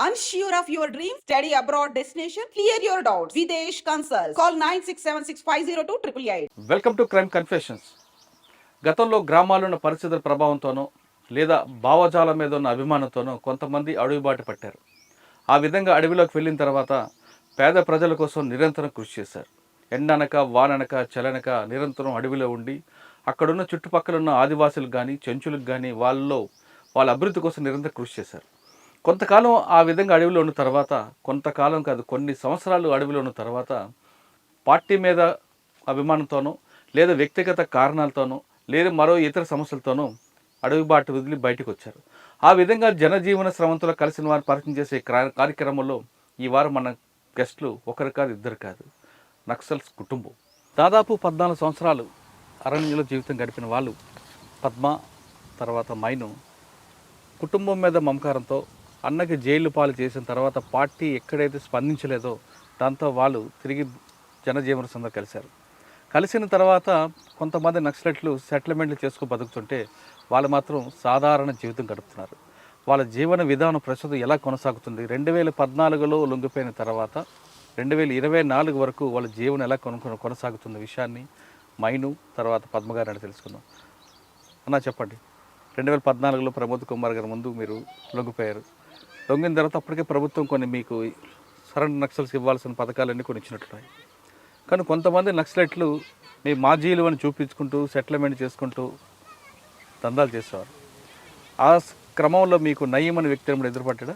Unsure of your dream? Study abroad destination? Clear your doubts. Videsh Consult. Call 9676502888. Welcome to crime confessions. గతంలో గ్రామాల్లో ఉన్న పరిస్థితుల ప్రభావంతోనో లేదా భావజాలం మీద ఉన్న అభిమానంతోనో కొంతమంది అడవి బాట పట్టారు. ఆ విధంగా అడవిలోకి వెళ్ళిన తర్వాత పేద ప్రజల కోసం నిరంతరం కృషి చేశారు. ఎండనక వాననక చలనక నిరంతరం అడవిలో ఉండి అక్కడున్న చుట్టుపక్కల ఉన్న ఆదివాసులకు కానీ చెంచులకు కానీ వాళ్ళ అభివృద్ధి కోసం నిరంతరం కృషి చేశారు. కొంతకాలం ఆ విధంగా అడవిలో ఉన్న తర్వాత, కొంతకాలం కాదు కొన్ని సంవత్సరాలు అడవిలో ఉన్న తర్వాత పార్టీ మీద అభిమానంతోనో లేదా వ్యక్తిగత కారణాలతోనో లేదా మరో ఇతర సమస్యలతోనో అడవి బాట వదిలి బయటకు వచ్చారు. ఆ విధంగా జనజీవన స్రవంతులు కలిసిన వారిని పరిచయం చేసే కార్యక్రమంలో ఈ వారం మన గెస్టులు ఒకరు కాదు ఇద్దరు కాదు, నక్సల్స్ కుటుంబం. దాదాపు 14 సంవత్సరాలు అరణ్యంలో జీవితం గడిపిన వాళ్ళు పద్మ, తర్వాత మైను కుటుంబం మీద మమకారంతో అన్నకి జైలు పాలు చేసిన తర్వాత పార్టీ ఎక్కడైతే స్పందించలేదో దాంతో వాళ్ళు తిరిగి జనజీవన సందర్భంగా కలిశారు. కలిసిన తర్వాత కొంతమంది నక్సలైట్లు సెటిల్మెంట్లు చేసుకుని బతుకుతుంటే వాళ్ళు మాత్రం సాధారణ జీవితం గడుపుతున్నారు. వాళ్ళ జీవన విధానం ప్రస్తుతం ఎలా కొనసాగుతుంది, 2014లో లొంగిపోయిన తర్వాత 2024 వరకు వాళ్ళ జీవనం ఎలా కొనసాగుతున్న విషయాన్ని మైను తర్వాత పద్మగారు అని తెలుసుకుందాం. అన్నా చెప్పండి, 2014లో ప్రమోద్ కుమార్ గారి ముందు మీరు లొంగిపోయారు. లొంగిన తర్వాత అప్పటికే ప్రభుత్వం కొన్ని మీకు సరెండర్ నక్సల్స్ ఇవ్వాల్సిన పథకాలన్నీ కొన్ని ఇచ్చినట్టున్నాయి. కానీ కొంతమంది నక్సలైట్లు మీ మాజీలు అని చూపించుకుంటూ సెటిల్మెంట్ చేసుకుంటూ దందాలు చేసేవారు. ఆ క్రమంలో మీకు నయీం అనే వ్యక్తి ఎదురుపడ్డా?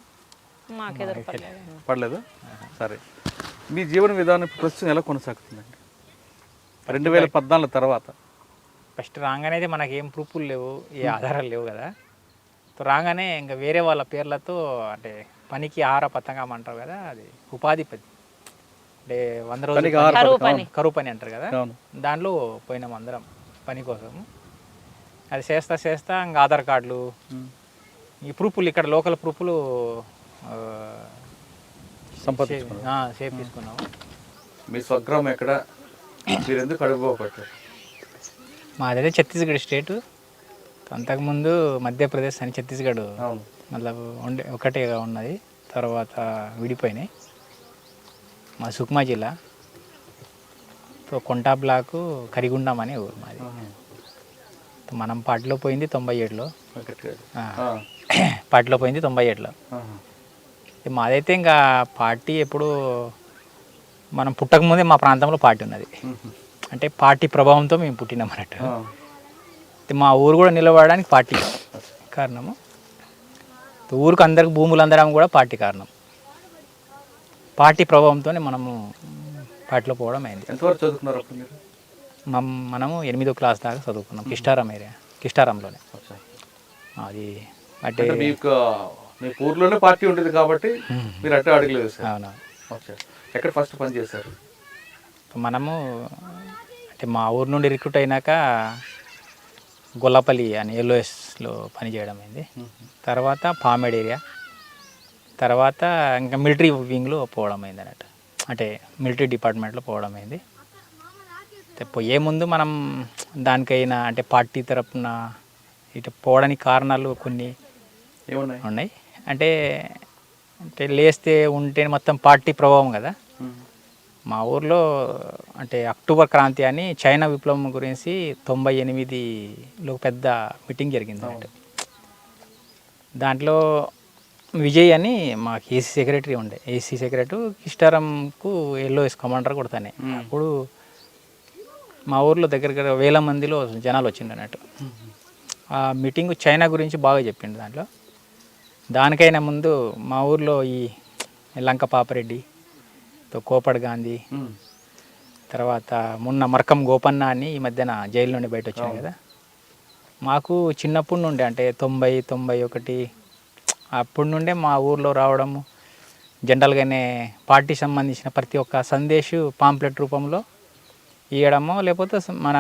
పడలేదు. సరే, మీ జీవన విధానం ప్రస్తుతం ఎలా కొనసాగుతుందండి 2014 తర్వాత? ఫస్ట్ రాగానే అయితే మనకి ఏం ప్రూఫ్లు లేవు, ఏ ఆధారాలు లేవు కదా. రాగానే ఇంకా వేరే వాళ్ళ పేర్లతో అంటే పనికి ఆహార పథకం అంటారు కదా, అది ఉపాధి పని అంటే 100 రోజులు కరువు పని అంటారు కదా, దాంట్లో పోయినాం అందరం పని కోసం. అది చేస్తా ఇంకా ఆధార్ కార్డులు ఈ ప్రూఫ్లు ఇక్కడ లోకల్ ప్రూఫ్లు సేవ్ తీసుకున్నాము. మీ స్వగ్రామం ఎక్కడ, మీరు ఎందుకు అడుగుపోబట్టారు? మాదైతే ఛత్తీస్గఢ్ స్టేటు, అంతకుముందు మధ్యప్రదేశ్ అని ఛత్తీస్గఢ్ మళ్ళీ ఒకటే ఉన్నది, తర్వాత విడిపోయినాయి. మా సుక్మా జిల్లా కొంటా బ్లాకు కరిగుండం అనే ఊరు మాది. మనం పార్టీలో పోయింది 97లో, పార్టీలో పోయింది 97లో. మాదైతే ఇంకా పార్టీ ఎప్పుడు మనం పుట్టకముందే మా ప్రాంతంలో పార్టీ ఉన్నది, అంటే పార్టీ ప్రభావంతో మేము పుట్టినాం అన్నట్టు. మా ఊరు కూడా నిలబడడానికి పార్టీ కారణము, ఊరికి అందరికి భూములు అందడం కూడా పార్టీ కారణం. పార్టీ ప్రభావంతో మనము పార్టీలో పోవడం అయింది. ఎంతవరకు చదువుకున్నారు? మనము 8వ క్లాస్ దాకా చదువుకున్నాం కిష్టారం ఏరియా, కిష్టారంలోనే. అది అంటే మీ ఊర్లోనే పార్టీ ఉండేది కాబట్టి మీరు అట్టే అడుగులు వేశారు. అవునా. ఎక్కడ ఫస్ట్ పని చేశారు? మనము అంటే మా ఊరు నుండి రిక్రూట్ అయినాక గొల్లపల్లి అని ఎల్ఓఎస్లో పనిచేయడం అయింది. తర్వాత పామేడ్ ఏరియా, తర్వాత ఇంకా మిలిటరీ వింగ్లో పోవడం అయింది అన్నట్టు, అంటే మిలిటరీ డిపార్ట్మెంట్లో పోవడం అయింది. పోయే ముందు మనం దానికైనా అంటే పార్టీ తరపున ఇటు పోవడానికి కారణాలు కొన్ని ఉన్నాయి. అంటే లేస్తే ఉంటే మొత్తం పార్టీ ప్రభావం కదా. మా ఊర్లో అంటే అక్టోబర్ క్రాంతి అని చైనా విప్లవం గురించి 98లో పెద్ద మీటింగ్ జరిగింది అన్నట్టు. దాంట్లో విజయ్ అని మాకు ఏసీ సెక్రటరీ ఉండే, ఏసీ సెక్రటరీ కిష్టారంకు ఎల్ఓఎస్ కమాండర్ కొడతానే. అప్పుడు మా ఊర్లో దగ్గర వేల మందిలో జనాలు వచ్చిండు అన్నట్టు. ఆ మీటింగ్ చైనా గురించి బాగా చెప్పిండు. దానికైనా ముందు మా ఊర్లో ఈ లంక పాపరెడ్డి, కోపడ్ గాంధీ, తర్వాత మొన్న మరకం గోపన్న అని ఈ మధ్యన జైలు నుండి బయట వచ్చాను కదా. మాకు చిన్నప్పటి నుండి అంటే 90, 91 అప్పటి నుండే మా ఊర్లో రావడము, జనరల్గానే పార్టీ సంబంధించిన ప్రతి ఒక్క సందేశం పాంప్లెట్ రూపంలో ఇవ్వడము, లేకపోతే మన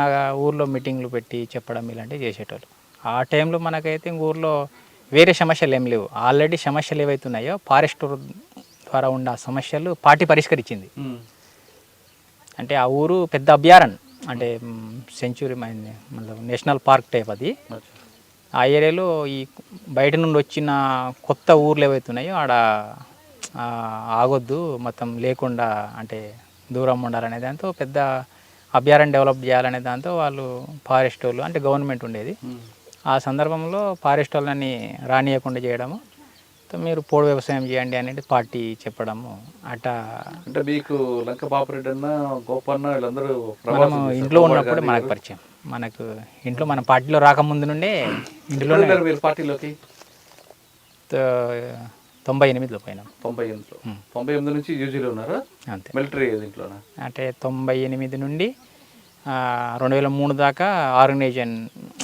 ఊర్లో మీటింగ్లు పెట్టి చెప్పడం ఇలాంటివి చేసేటోళ్ళు. ఆ టైంలో మనకైతే ఊర్లో వేరే సమస్యలు ఏం లేవు. ఆల్రెడీ సమస్యలు ఏవైతున్నాయో ఫారెస్ట్ ద్వారా ఉన్న సమస్యలు పార్టీ పరిష్కరించింది. అంటే ఆ ఊరు పెద్ద అభయారణ్యం, అంటే సెంచురీ నేషనల్ పార్క్ టైప్ అది. ఆ ఏరియాలో ఈ బయట నుండి వచ్చిన కొత్త ఊర్లు ఏవైతున్నాయో ఆడ ఆగొద్దు, మొత్తం లేకుండా అంటే దూరం ఉండాలనే దాంతో పెద్ద అభయారణ్యం డెవలప్ చేయాలనే దాంతో వాళ్ళు ఫారెస్ట్ వాళ్ళు అంటే గవర్నమెంట్ ఉండేది. ఆ సందర్భంలో ఫారెస్ట్ వాళ్ళని రానియకుండా చేయడము, మీరు పోడు వ్యవసాయం చేయండి అనేది పార్టీ చెప్పడము అట్టా. అంటే మీకు లంక బాపరెడ్డి అన్న గోపన్న వీళ్ళందరూ మనము ఇంట్లో ఉన్నప్పుడే మనకు పరిచయం, మనకు ఇంట్లో మన పార్టీలో రాకముందు నుండే ఇంట్లోనే. మీరు పార్టీలోకి 98లో పోయినాం. 98 నుంచి యూజీలో ఉన్నారా? అంతే. మిలిటరీ దీంట్లోనా? అంటే 98 నుండి 2003 దాకా ఆర్గనైజేషన్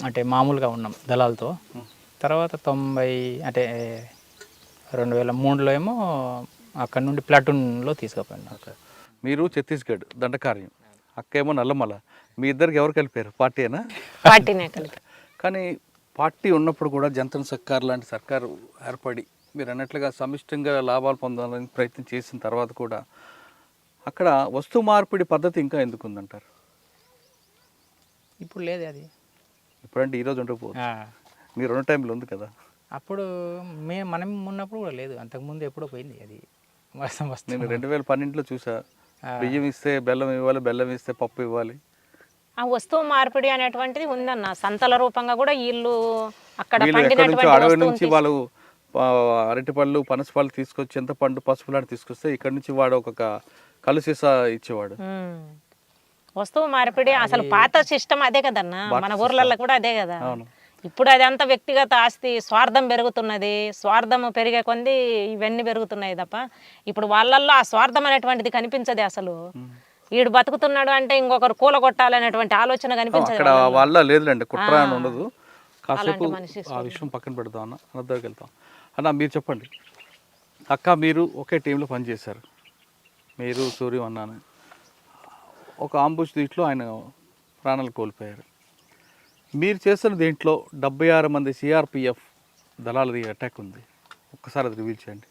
అంటే మామూలుగా ఉన్నాం దళాలతో. తర్వాత 90 అంటే 2003లో ఏమో అక్కడ నుండి ప్లాటూన్లో తీసుకుపోయినాం. మీరు ఛత్తీస్గఢ్ దండకార్యం, అక్కేమో నల్లమల, మీ ఇద్దరికి ఎవరు కలిపారు? పార్టీనా? పార్టీనే కలిపి. కానీ పార్టీ ఉన్నప్పుడు కూడా జంతన్ సర్కార్ లాంటి సర్కారు ఏర్పడి మీరు అన్నట్లుగా సమిష్టంగా లాభాలు పొందాలని ప్రయత్నం చేసిన తర్వాత కూడా అక్కడ వస్తు మార్పిడి పద్ధతి ఇంకా ఎందుకు ఉందంటారు? ఇప్పుడు లేదు అది. ఇప్పుడంటే ఈరోజు ఉండకపోదు, మీరు ఉన్న టైంలో ఉంది కదా. అప్పుడు మనం ఉన్నప్పుడు కూడా లేదు, అంతకుముందు ఎప్పుడో పోయింది అది. నేను 2012లో చూసా, బియ్యం ఇస్తే బెల్లం ఇవ్వాలి, బెల్లం ఇస్తే పప్పు ఇవ్వాలి. ఆ వస్తువు మార్పిడి అనేటువంటిది ఉందన్న, సంతల రూపంగా కూడా వీళ్ళు అక్కడ వీళ్ళు ఎక్కడి నుంచో పండినటువంటి అడవి వస్తువుని నుంచి వాళ్ళు అరటిపళ్ళు పనసపళ్ళు తీసుకొచ్చి చింతపండు పసుపులాంటి తీసుకొస్తే ఇక్కడ నుంచి వాడు ఒక కళ్ళు సీసా ఇచ్చేవాడు. వస్తువు మార్పిడి అసలు పాత సిస్టమ్ అదే కదన్న, మన ఊర్లలో కూడా అదే కదా. ఇప్పుడు అదంతా వ్యక్తిగత ఆస్తి, స్వార్థం పెరుగుతున్నది, స్వార్థం పెరిగే కొంది ఇవన్నీ పెరుగుతున్నాయి తప్ప ఇప్పుడు వాళ్ళల్లో ఆ స్వార్థం అనేటువంటిది కనిపించదు అసలు. వీడు బతుకుతున్నాడు అంటే ఇంకొకరు కూలగొట్టాలనేటువంటి ఆలోచన కనిపించదు. అక్కడ వాళ్ళ లేదులేండి, కుట్ర అని ఉండదు. కాసేపు ఆ విషయం పక్కన పెడదాం అన్న, దగ్గరికి వెళ్తాం అన్న. మీరు చెప్పండి అక్క, మీరు ఒకే టీంలో పనిచేశారు, మీరు సూర్యం అన్నాను. ఒక ఆంబుష్ దీంట్లో ఆయన ప్రాణాలు కోల్పోయారు. మీరు చేస్తున్న దీంట్లో 76 మంది సిఆర్పిఎఫ్ దళాలది అటాక్ ఉంది, ఒక్కసారి అది రివీల్ చేయండి.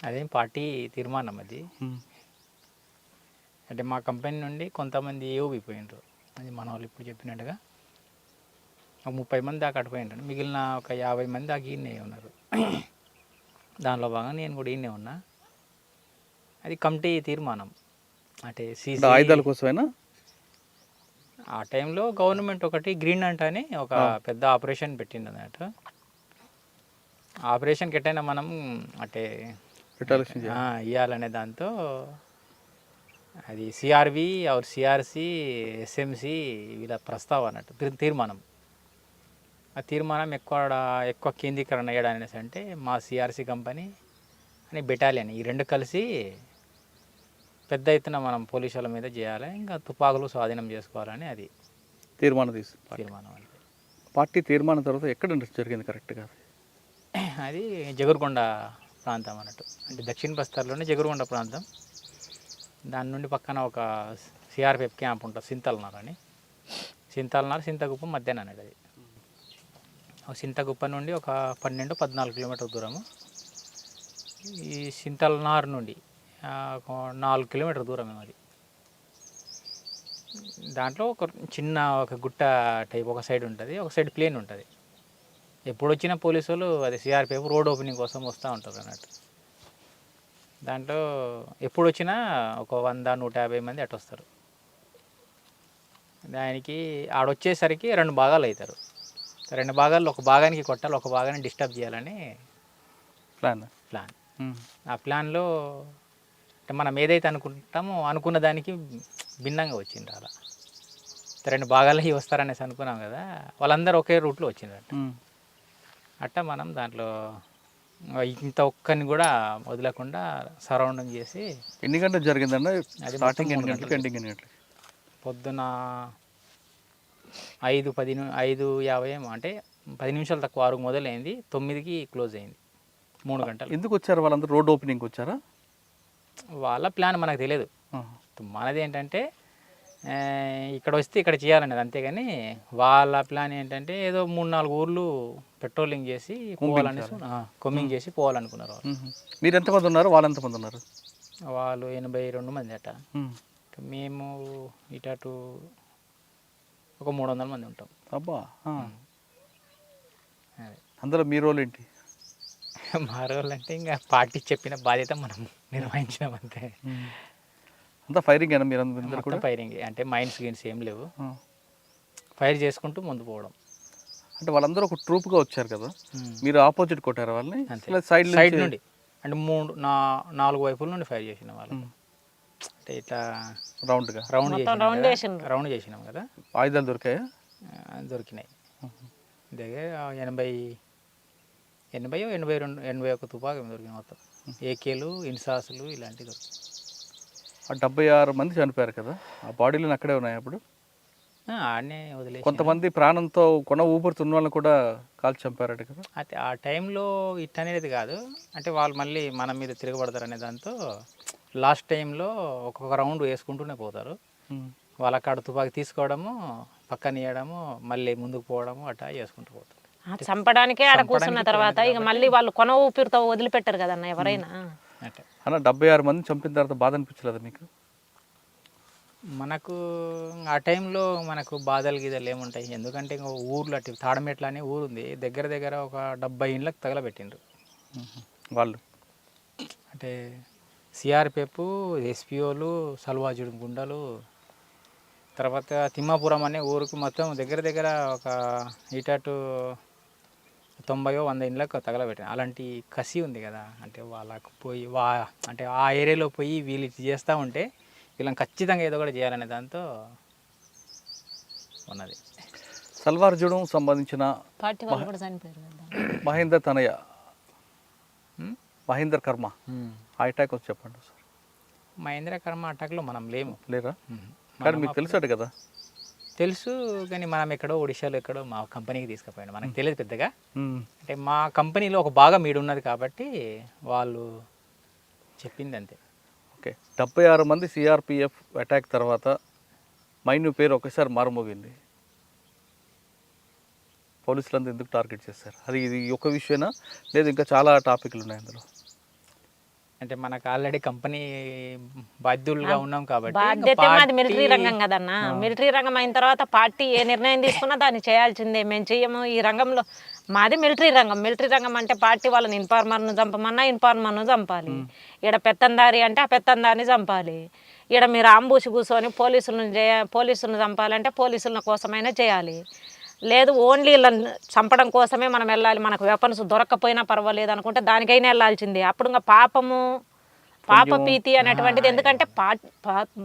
అదేం పార్టీ తీర్మానం అది. అంటే మా కంపెనీ నుండి కొంతమంది ఏఓబి పోయినరు, అది మన వాళ్ళు ఇప్పుడు చెప్పినట్టుగా ఒక 30 మంది దాకా అటుపోయినారు. మిగిలిన ఒక 50 మంది దాకా ఈయనే ఉన్నారు. దానిలో భాగంగా నేను కూడా ఈయనే ఉన్నా. అది కమిటీ తీర్మానం. అంటే ఆయుధాల కోసమైనా ఆ టైంలో గవర్నమెంట్ ఒకటి గ్రీన్ అంట్ అని ఒక పెద్ద ఆపరేషన్ పెట్టింది అన్నట్టు. ఆపరేషన్కి ఎట్టయినా మనం అంటే ఇవ్వాలనే దాంతో అది సిఆర్వి ఆర్ సిఆర్సి ఎస్ఎంసి వీళ్ళ ప్రస్తావన అన్నట్టు తీర్మానం. ఆ తీర్మానం ఎక్కువ కేంద్రీకరణ అయ్యడానికి అంటే మా సిఆర్సి కంపెనీ అని బెటాలియన్ ఈ రెండు కలిసి పెద్ద ఎత్తున మనం పోలీసుల మీద చేయాలి, ఇంకా తుపాకులు స్వాధీనం చేసుకోవాలని అది తీర్మానం అంటే పార్టీ తీర్మానం తర్వాత ఎక్కడ జరిగింది కరెక్ట్గా? అది జగురుకొండ ప్రాంతం అన్నట్టు, అంటే దక్షిణ బస్తార్లోనే జగురుకొండ ప్రాంతం. దాని నుండి పక్కన ఒక సిఆర్పిఎఫ్ క్యాంప్ ఉంటుంది, సింతల్నార్ అని. సింతగుప్ప మధ్యాహ్నం అనేది అది. సింతగుప్ప నుండి ఒక 12-14 కిలోమీటర్ల దూరము. ఈ సింతల్నార్ నుండి 4 కిలోమీటర్ దూరం అది. దాంట్లో ఒక గుట్ట టైప్ ఒక సైడ్ ఉంటుంది, ఒక సైడ్ ప్లేన్ ఉంటుంది. ఎప్పుడు వచ్చిన పోలీసు వాళ్ళు అది సిఆర్పిఎఫ్ రోడ్ ఓపెనింగ్ కోసం వస్తూ ఉంటారు అన్నట్టు. దాంట్లో ఎప్పుడు వచ్చినా ఒక 100-150 మంది అటు వస్తారు. దానికి ఆడొచ్చేసరికి 2 భాగాలు అవుతారు. 2 భాగాల్లో ఒక భాగానికి కొట్టాలి, ఒక భాగాన్ని డిస్టర్బ్ చేయాలని ప్లాన్. ఆ ప్లాన్లో అంటే మనం ఏదైతే అనుకుంటామో అనుకున్న దానికి భిన్నంగా వచ్చిండ్రు. అలా 2 భాగాలకి వస్తారనేసి అనుకున్నాం కదా, వాళ్ళందరూ ఒకే రూట్లో వచ్చిండ్రు. అట్టా మనం దాంట్లో ఇంత ఒక్కరిని కూడా వదలకుండా సరౌండింగ్ చేసి. ఎన్ని గంటలు జరిగిందన్న? స్టార్టింగ్ ఎన్ని గంటలకు, ఎండింగ్ ఎన్ని గంటలకు? పొద్దున 5:50 అంటే 10 నిమిషాలు తక్కువ 6కు మొదలైంది, 9కి క్లోజ్ అయింది. 3 గంటలు. ఎందుకు వచ్చారు వాళ్ళందరూ? రోడ్ ఓపెనింగ్కి వచ్చారా? వాళ్ళ ప్లాన్ మనకు తెలియదు. మనది ఏంటంటే ఇక్కడ వస్తే ఇక్కడ చేయాలనేది, అంతేగాని వాళ్ళ ప్లాన్ ఏంటంటే ఏదో 3-4 ఊర్లు పెట్రోలింగ్ చేసి పోవాలనేసి కొమ్మింగ్ చేసి పోవాలనుకున్నారు వాళ్ళు. మీరు ఎంతమంది ఉన్నారు, వాళ్ళు ఎంతమంది ఉన్నారు? వాళ్ళు 82 మంది అట. మేము ఇటు ఒక 300 మంది ఉంటాం. అబ్బా. అందులో మీ రోల్ ఏంటి? మా రోల్ అంటే ఇంకా పార్టీ చెప్పిన బాధ్యత మనం నిర్వహించినాం అంతే. అంతా ఫైరింగ్ అయినా మీరు అందరు కూడా మొత్తం ఫైరింగ్ అంటే మైన్స్ గిన్స్ ఏం లేవు, ఆ. ఫైర్ చేసుకుంటూ ముందు పోవడం అంటే వాళ్ళందరూ ఒక ట్రూప్గా వచ్చారు కదా, మీరు ఆపోజిట్ కొట్టారు వాళ్ళని అంతే. సైడ్ సైడ్ నుండి అంటే 4 వైపుల నుండి ఫైర్ చేసిన వాళ్ళు. అంటే ఇట్లా రౌండ్గా రౌండ్ రౌండ్ చేసిండ్రు. రౌండ్ చేసినాం కదా, ఆయుధాలు దొరికాయా? దొరికినాయి. దగ్గర 81 తుపాకీ దొరికినాయి మొత్తం, ఏకేలు ఇన్సాసులు ఇలాంటివి దొరికినాయి. ఆ 76 మంది చనిపోయారు కదా, ఆ బాడీలు అక్కడే ఉన్నాయి అప్పుడు. ఆడనే వదిలేసి కొంతమంది ప్రాణంతో కొన ఊపిరితున్న వాళ్ళని కూడా కాల్చి చంపారట కదా. అయితే ఆ టైంలో ఇట్టనేది కాదు, అంటే వాళ్ళు మళ్ళీ మన మీద తిరగబడతారు అనే దాంతో లాస్ట్ టైంలో ఒక్కొక్క రౌండ్ వేసుకుంటూనే పోతారు. వాళ్ళ కాడ తుపాకీ తీసుకోవడము, పక్కన ఇవ్వడము, మళ్ళీ ముందుకు పోవడము అట్లా చేసుకుంటూ పోతారు. చంపడానికే ఆడ కూర్చున్న తర్వాత ఇక మళ్ళీ వాళ్ళు కొన ఊపిరితో వదిలిపెట్టారు కదన్న ఎవరైనా. అంటే అన్న 76 మంది చంపిన తర్వాత బాధ అనిపించలేదా మీకు? మనకు ఆ టైంలో మనకు బాధలు గీదలు ఏముంటాయి, ఎందుకంటే ఇంకా ఊర్లో అటు తాడమెట్ల అనే ఊరు ఉంది, దగ్గర దగ్గర ఒక 70 ఇండ్లకు తగలబెట్టిండ్రు వాళ్ళు. అంటే సిఆర్పిఎఫ్, ఎస్పీఓలు, సల్వాజుడు గుండలు, తర్వాత తిమ్మాపురం అనే ఊరికి మొత్తం దగ్గర దగ్గర ఒక ఇటు 90-100 ఇండ్లకు తగలబెట్టాను. అలాంటి కసి ఉంది కదా, అంటే వాళ్ళకు పోయి అంటే ఆ ఏరియాలో పోయి వీళ్ళు ఇది చేస్తూ ఉంటే వీళ్ళని ఖచ్చితంగా ఏదో ఒకటి చేయాలనే దాంతో ఉన్నది. సల్వార్జుడం సంబంధించిన పార్టీ వాళ్ళు కూడా చనిపోయారు కదా. మహేందర్ తనయ మహేందర్ కర్మ ఆ అటాక్ వచ్చి చెప్పండి సార్. మహేంద్ర కర్మ అటాక్లో మనం లేము. లేరా? కానీ మీకు తెలుసాడు కదా. తెలుసు, కానీ మనం ఎక్కడో ఒడిశాలో ఎక్కడో మా కంపెనీకి తీసుకుపోయాడు, మనకు తెలియదు పెద్దగా. అంటే మా కంపెనీలో ఒక భాగం ఈడు ఉన్నది కాబట్టి వాళ్ళు చెప్పింది అంతే. ఓకే, 76 మంది సిఆర్పిఎఫ్ అటాక్ తర్వాత మైను పేరు ఒకసారి మారుమోగింది. పోలీసులందరూ ఎందుకు టార్గెట్ చేస్తారు? అది ఇది ఒక విషయనా లేదు ఇంకా చాలా టాపిక్లు ఉన్నాయి అందులో? అంటే మనకు ఆల్రెడీ కంపెనీ బాధ్యులుగా ఉన్నాం కాబట్టి బాధ్యత మాది మిలిటరీ రంగం కదన్నా. మిలిటరీ రంగం అయిన తర్వాత పార్టీ ఏ నిర్ణయం తీసుకున్నా దాన్ని చేయాల్సిందే. మేము చెయ్యము ఈ రంగంలో. మాది మిలిటరీ రంగం. మిలిటరీ రంగం అంటే పార్టీ వాళ్ళని ఇన్ఫార్మర్ను చంపమన్నా ఇన్ఫార్మర్ను చంపాలి. ఈడ పెత్తందారి అంటే ఆ పెత్తందారిని చంపాలి. ఈడ మీరు ఆంబూసి కూర్చొని పోలీసులను చంపాలంటే పోలీసుల కోసమైనా చేయాలి. లేదు ఓన్లీ వీళ్ళని చంపడం కోసమే మనం వెళ్ళాలి, మనకు వెపన్స్ దొరక్కపోయినా పర్వాలేదు అనుకుంటే దానికైనా వెళ్ళాల్సిందే. అప్పుడు ఇంకా పాపభీతి అనేటువంటిది. ఎందుకంటే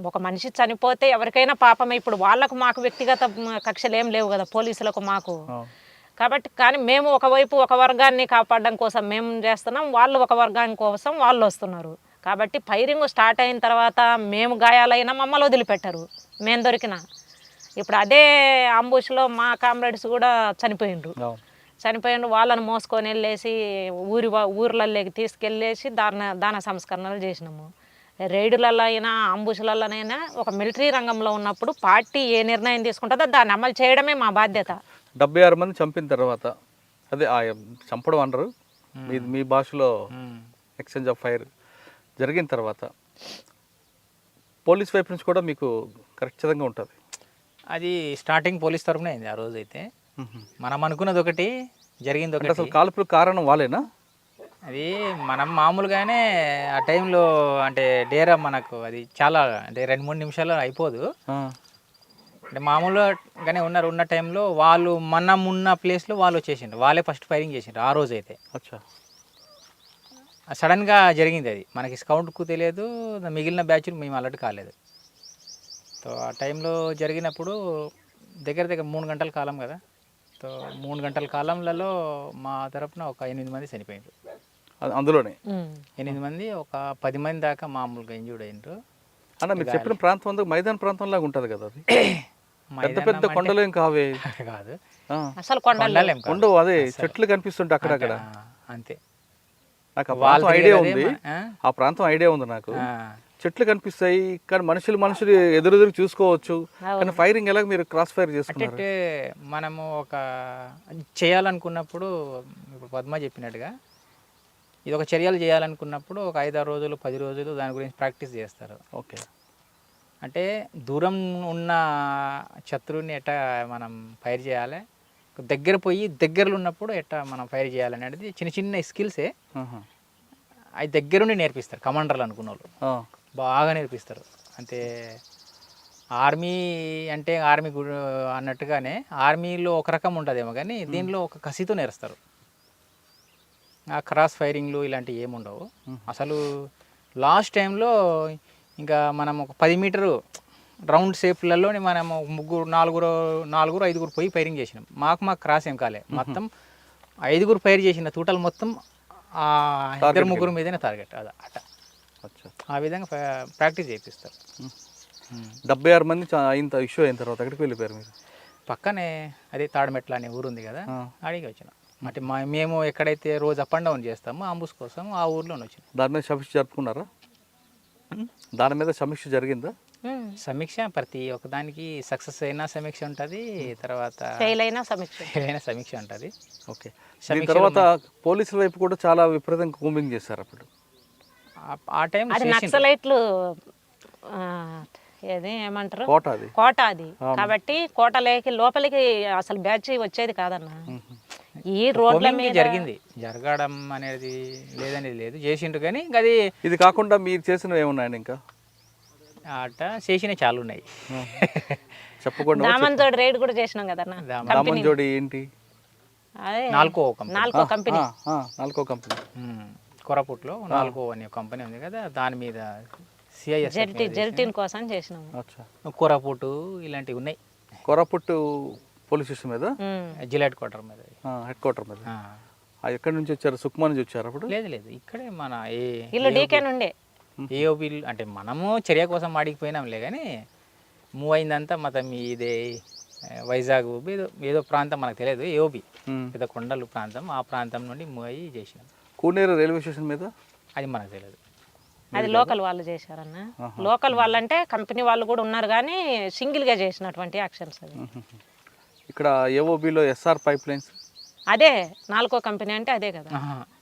ఒక మనిషి చనిపోతే ఎవరికైనా పాపమే. ఇప్పుడు వాళ్ళకు మాకు వ్యక్తిగత కక్షలు ఏం లేవు కదా పోలీసులకు మాకు. కాబట్టి కానీ మేము ఒకవైపు ఒక వర్గాన్ని కాపాడడం కోసం మేము చేస్తున్నాం, వాళ్ళు ఒక వర్గాన్ని కోసం వాళ్ళు వస్తున్నారు. కాబట్టి ఫైరింగ్ స్టార్ట్ అయిన తర్వాత మేము గాయాలైనా మమ్మల్ని వదిలిపెట్టరు మేము దొరికినా. ఇప్పుడు అదే అంబుష్లో మా కామ్రేడ్స్ కూడా చనిపోయిండ్రు. వాళ్ళని మోసుకొని వెళ్ళేసి ఊర్లలోకి తీసుకెళ్ళేసి దాన సంస్కరణలు చేసినాము. రైడులలో అయినా అంబుషులలోనైనా ఒక మిలిటరీ రంగంలో ఉన్నప్పుడు పార్టీ ఏ నిర్ణయం తీసుకుంటుందో దాన్ని అమలు చేయడమే మా బాధ్యత. 76 మంది చంపిన తర్వాత అదే చంపడం అనరు, మీ భాషలో ఎక్స్చేంజ్ ఆఫ్ ఫైర్ జరిగిన తర్వాత పోలీస్ వైపు నుంచి కూడా మీకు ఖచ్చితంగా ఉంటుంది. అది స్టార్టింగ్ పోలీస్ తరఫున అయింది ఆ రోజు. అయితే మనం అనుకున్నది ఒకటి, జరిగింది ఒకటి. అసలు కాల్పులకు కారణం వాళ్ళేనా? అది మనం మామూలుగానే ఆ టైంలో అంటే డేరా మనకు అది చాలా అంటే 2-3 నిమిషాలు అయిపోదు. అంటే మామూలుగానే ఉన్న టైంలో వాళ్ళు మనం ఉన్న ప్లేస్లో వాళ్ళు వచ్చేసిండ్రు, వాళ్ళే ఫస్ట్ ఫైరింగ్ చేసిండ్రు ఆ రోజు. అయితే సడన్గా జరిగింది అది, మనకి స్కౌట్కు తెలియదు, మిగిలిన బ్యాచ్లు మేము అలర్ట్ కాలేదు. సో ఆ టైంలో జరిగినప్పుడు దగ్గర 3 గంటల కాలం కదా. సో 3 గంటల కాలంలో మా తరపున ఒక 8 మంది చనిపోయిండ్రు. అందులోనే 8 మంది, ఒక 10 మంది దాకా మామూలుగా ఇంజూర్డ్ అయినరు. అన్న మీరు చెప్పిన ప్రాంతం అంతా మైదాన ప్రాంతం లాగా ఉంటుంది కదా, అది పెద్ద పెద్ద కొండలు ఏం కావే కాదు, అసలు కొండలు అదే చెట్లు కనిపిస్తుంటే అక్కడక్కడ. అంతే, నాకు ఆ ప్రాంతం ఐడియా ఉంది నాకు. చెట్లు కనిపిస్తాయి కానీ మనుషులు ఎదురు చూసుకోవచ్చు, కానీ ఫైరింగ్ ఎలా మీరు క్రాస్ ఫైర్ చేసుకుంటారు? అంటే మనము ఒక చేయాలనుకున్నప్పుడు ఇప్పుడు పద్మ చెప్పినట్టుగా ఇది ఒక చర్యలు చేయాలనుకున్నప్పుడు ఒక 5-6 రోజులు 10 రోజులు దాని గురించి ప్రాక్టీస్ చేస్తారు. ఓకే, అంటే దూరం ఉన్న శత్రువుని ఎట్లా మనం ఫైర్ చేయాలి, దగ్గర పోయి దగ్గరలో ఉన్నప్పుడు ఎట్లా మనం ఫైర్ చేయాలనేది చిన్న చిన్న స్కిల్సే ఆహా. అవి దగ్గరుండి నేర్పిస్తారు కమాండర్లు అనుకున్న వాళ్ళు ఆ. బాగా నేర్పిస్తారు. అంటే ఆర్మీ అంటే ఆర్మీ అన్నట్టుగానే ఆర్మీలో ఒక రకం ఉంటుందేమో కానీ దీనిలో ఒక కసితో నేర్స్తారు. ఆ క్రాస్ ఫైరింగ్లు ఇలాంటివి ఏముండవు అసలు. లాస్ట్ టైంలో ఇంకా మనం ఒక 10 మీటరు రౌండ్ షేప్లలోనే మనం నాలుగురు ఐదుగురు పోయి ఫైరింగ్ చేసినాం. మాకు క్రాస్ ఏం కాలే, మొత్తం 5గురు ఫైర్ చేసిన టోటల్ మొత్తం ఆ 2-3 మీదనే టార్గెట్. అట అచ్చా. ఆ విధంగా ప్రాక్టీస్ చేపిస్తారు. 76 మంది ఇంత ఇష్యూ అయిన తర్వాత ఎక్కడికి వెళ్ళిపోయారు మీరు? పక్కనే అదే తాడమెట్ల అనే ఊరు ఉంది కదా, అడిగి వచ్చినాం. అంటే మేము ఎక్కడైతే రోజు అప్ అండ్ డౌన్ చేస్తామో అంబుస్ కోసం ఆ ఊర్లోనే వచ్చినాం. దాని మీద సమీక్ష జరుపుకున్నారా? దాని మీద సమీక్ష జరిగిందా? సమీక్ష ప్రతి ఒక్కదానికి సక్సెస్ అయినా సమీక్ష ఉంటుంది, తర్వాత ఫెయిల్ అయినా సమీక్ష ఉంటుంది. ఓకే. దీని తర్వాత పోలీసుల వైపు కూడా చాలా విపరీతంగా కూంబింగ్ చేశారు అప్పుడు. ఆ టైం అది నక్సలైట్లు ఏమంటారు కోట అది కాబట్టి కోటలోకి లోపలికి అసలు బ్యాచ్ వచ్చేది కాదన్న. ఈ రోడ్ల మీద జరగడం అనేది లేదనేది లేదు, చేసిండ్రు కానీ అది ఇది కాకుండా మీరు చేసినవి ఏమున్నాయండి ఇంకా? అట చేసిన చాలా ఉన్నాయి. చెప్పకుండా దామన్జోడి రైడ్ కూడా చేసినాం కదన్న. దామన్జోడి ఏంటి? అదే నాల్కో కంపెనీ కొరపుట్లో నాల్కో అనే కంపెనీ ఉంది కదా, దాని మీద సిఐఎస్ జెల్టిన్ కోసం చేసినాం. కొరపుట్టు ఇలాంటివి ఉన్నాయి. కొరపుట్టు పోలీస్ స్టేషన్ మీద, జిల్లా హెడ్ క్వార్టర్ మీద. ఎక్కడి నుంచి వచ్చారు? సుక్మా నుంచి వచ్చారు అప్పుడు? లేదు ఇక్కడే మన ఇల్లు డీకే నుండే. ఏఓబి అంటే మనము చర్య కోసం ఆడికిపోయినాంలే కానీ మూవ్ అయిందంతా మొత్తం ఇదే వైజాగ్ ఏదో ప్రాంతం మనకు తెలియదు. ఏఓబి పెద్ద కొండలు ప్రాంతం, ఆ ప్రాంతం నుండి మూవ్ అయ్యి చేసినాం. కూనేరు రైల్వే స్టేషన్ మీద అది మనకు తెలియదు, అది లోకల్ వాళ్ళు చేశారన్న. లోకల్ వాళ్ళు అంటే కంపెనీ వాళ్ళు కూడా ఉన్నారు కానీ సింగిల్గా చేసినటువంటి యాక్షన్స్ అది. ఇక్కడ ఏఓబిలో ఎస్ఆర్ పైప్ లైన్స్, అదే నాలుగో కంపెనీ అంటే అదే కదా.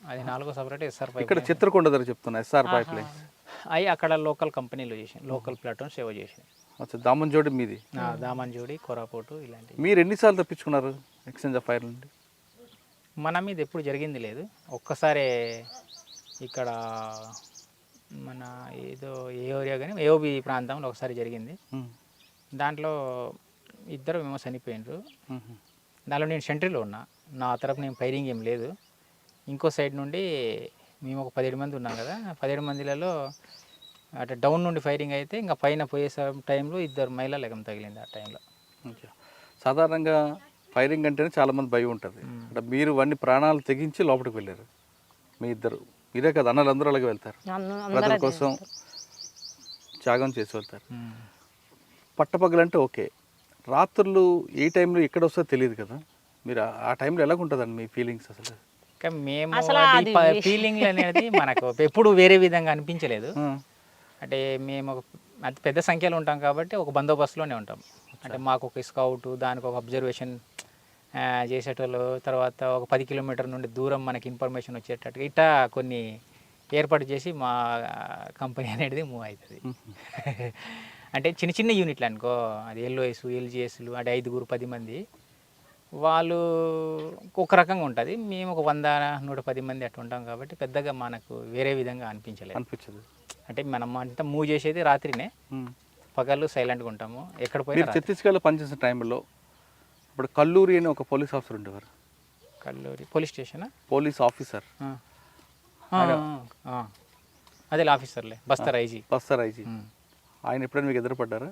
అది 4 సపరేట్ ఎస్ఆర్ పైప్. ఇక్కడ చిత్రకొండ దగ్గర చెప్తున్నా ఎస్ఆర్ పైప్ లైన్స్ అవి అక్కడ లోకల్ కంపెనీలో చేసాను, లోకల్ ప్లాట్ఫామ్ సేవ చేసాను. అచ్చా. దామన్జోడి మీది? దామన్జోడి, కొరాపోటు ఇలాంటివి. మీరు ఎన్నిసార్లు తప్పించుకున్నారు ఎక్స్చేంజ్ ఆఫ్ ఫైర్ నుండి? మన మీద ఎప్పుడు జరిగింది లేదు. ఒక్కసారి ఇక్కడ మన ఏదో ఏ ఏరియా కానీ ఏఓబి ప్రాంతంలో ఒకసారి జరిగింది. దాంట్లో 2 మేము చనిపోయినారు. దానిలో నేను సెంట్రీలో ఉన్నా, నా తరపు నేను ఫైరింగ్ ఏం లేదు. ఇంకో సైడ్ నుండి మేము ఒక 17 మంది ఉన్నాం కదా, 17 మందిలలో అటు డౌన్ నుండి ఫైరింగ్ అయితే ఇంకా పైన పోయే టైంలో 2 మహిళలు ఎగం తగిలింది ఆ టైంలో. సాధారణంగా ఫైరింగ్ అంటేనే చాలామంది భయం ఉంటుంది. అంటే మీరు వాడిని ప్రాణాలు తెగించి లోపలికి వెళ్ళారు మీ ఇద్దరు. మీరే కదా అన్నలు అందరూ అలాగే వెళ్తారు, ప్రజల కోసం త్యాగం చేసి వెళ్తారు. పట్టపగలంటే ఓకే, రాత్రులు ఏ టైంలో ఎక్కడ వస్తుందో తెలియదు కదా, మీరు ఆ టైంలో ఎలాగుంటుందండి మీ ఫీలింగ్స్? అసలు మేము ఫీలింగ్ అనేది మనకు ఎప్పుడు వేరే విధంగా అనిపించలేదు. అంటే మేము అతి పెద్ద సంఖ్యలో ఉంటాం కాబట్టి ఒక బందోబస్తులోనే ఉంటాం. అంటే మాకు ఒక స్కౌట్, దానికి ఒక అబ్జర్వేషన్ చేసేటోళ్ళు, తర్వాత ఒక 10 కిలోమీటర్ నుండి దూరం మనకి ఇన్ఫర్మేషన్ వచ్చేటట్టుగా ఇట్లా కొన్ని ఏర్పాటు చేసి మా కంపెనీ అనేది మూవ్ అవుతుంది. అంటే చిన్న చిన్న యూనిట్లు అనుకో, అది ఎల్ఓఎస్, ఎల్జిఎస్లు, అంటే 5-10 మంది వాళ్ళు ఒక రకంగా ఉంటుంది. మేము ఒక 100-110 మంది అట్లా ఉంటాం కాబట్టి పెద్దగా మనకు వేరే విధంగా అనిపించదు. అంటే మనం అంతా మూవ్ చేసేది రాత్రినే, పగలు సైలెంట్గా ఉంటాము. ఎక్కడ పోయి ఛత్తీస్గఢ్లో పనిచేసిన టైంలో ఇప్పుడు కల్లూరి అని ఒక పోలీస్ ఆఫీసర్ ఉండేవారు. Kalluri police station police officer, అదే ఆఫీసర్లే, బస్తర్ ఐజీ. ఆయన ఎప్పుడైనా మీకు ఎదురుపడ్డారా?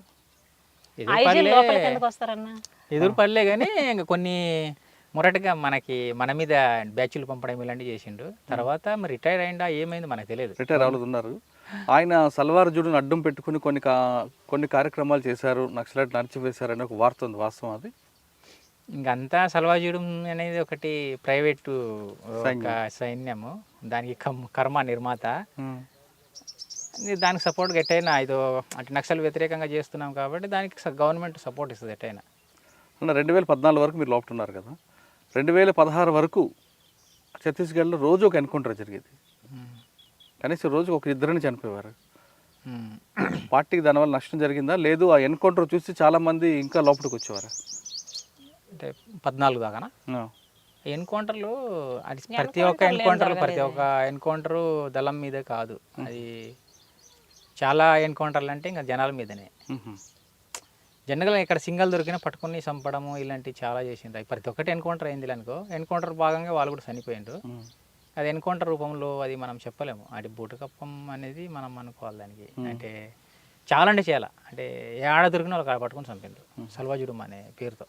ఎదురుపడలే కానీ ఇంకా కొన్ని మొరటగా మన మీద బ్యాచ్లు పంపడం ఇలాంటివి చేసిండు. తర్వాత మరి రిటైర్ అయిందా ఏమైంది మనకు తెలియదు. రిటైర్ అవ్వలేదు ఉన్నారు. ఆయన సల్వార్ జూడును అడ్డం పెట్టుకుని కొన్ని కార్యక్రమాలు చేశారు, నక్సలైట్ నడిచివేశారు అని ఒక వార్త ఉంది, వాస్తవం అది? ఇంకంతా సల్వాజుడు అనేది ఒకటి ప్రైవేటు సైన్యము, దానికి కర్మ నిర్మాత, దానికి సపోర్ట్గా ఎట్టయినా ఇదో అంటే నక్సల్ వ్యతిరేకంగా చేస్తున్నాం కాబట్టి దానికి గవర్నమెంట్ సపోర్ట్ ఇస్తుంది ఎట్టయినా. 2014 వరకు మీరు లోపల ఉన్నారు కదా, 2016 వరకు ఛత్తీస్గఢ్లో రోజు ఒక ఎన్కౌంటర్ జరిగేది, కనీసం రోజుకు 1-2 చనిపోయేవారు. పార్టీకి దానివల్ల నష్టం జరిగిందా? లేదు ఆ ఎన్కౌంటర్ చూసి చాలామంది ఇంకా లోపలికి వచ్చేవారు? అంటే 14 దాకానా ఆ. ఎన్కౌంటర్లు అది ప్రతి ఒక్క ఎన్కౌంటరు దళం మీదే కాదు, అది చాలా ఎన్కౌంటర్లు అంటే ఇంకా జనాల మీదనే. మ్మ్. జనరల్గా ఇక్కడ సింగల్ దొరికినా పట్టుకుని చంపడము ఇలాంటివి చాలా చేసిండ్రు. అవి ప్రతి ఒక్కటి ఎన్కౌంటర్ అయింది అనుకో, ఎన్కౌంటర్ భాగంగా వాళ్ళు కూడా చనిపోయిండ్రు. మ్మ్. అది ఎన్కౌంటర్ రూపంలో అది మనం చెప్పలేము, అది బూటకప్పం అనేది మనం అనుకోవాలి దానికి. అంటే చాలా అంటే చాలా, అంటే ఏ ఆడ దొరికిన వాళ్ళు కాడ పట్టుకుని చంపిండ్రు సల్వాజుడుం అనే పేరుతో.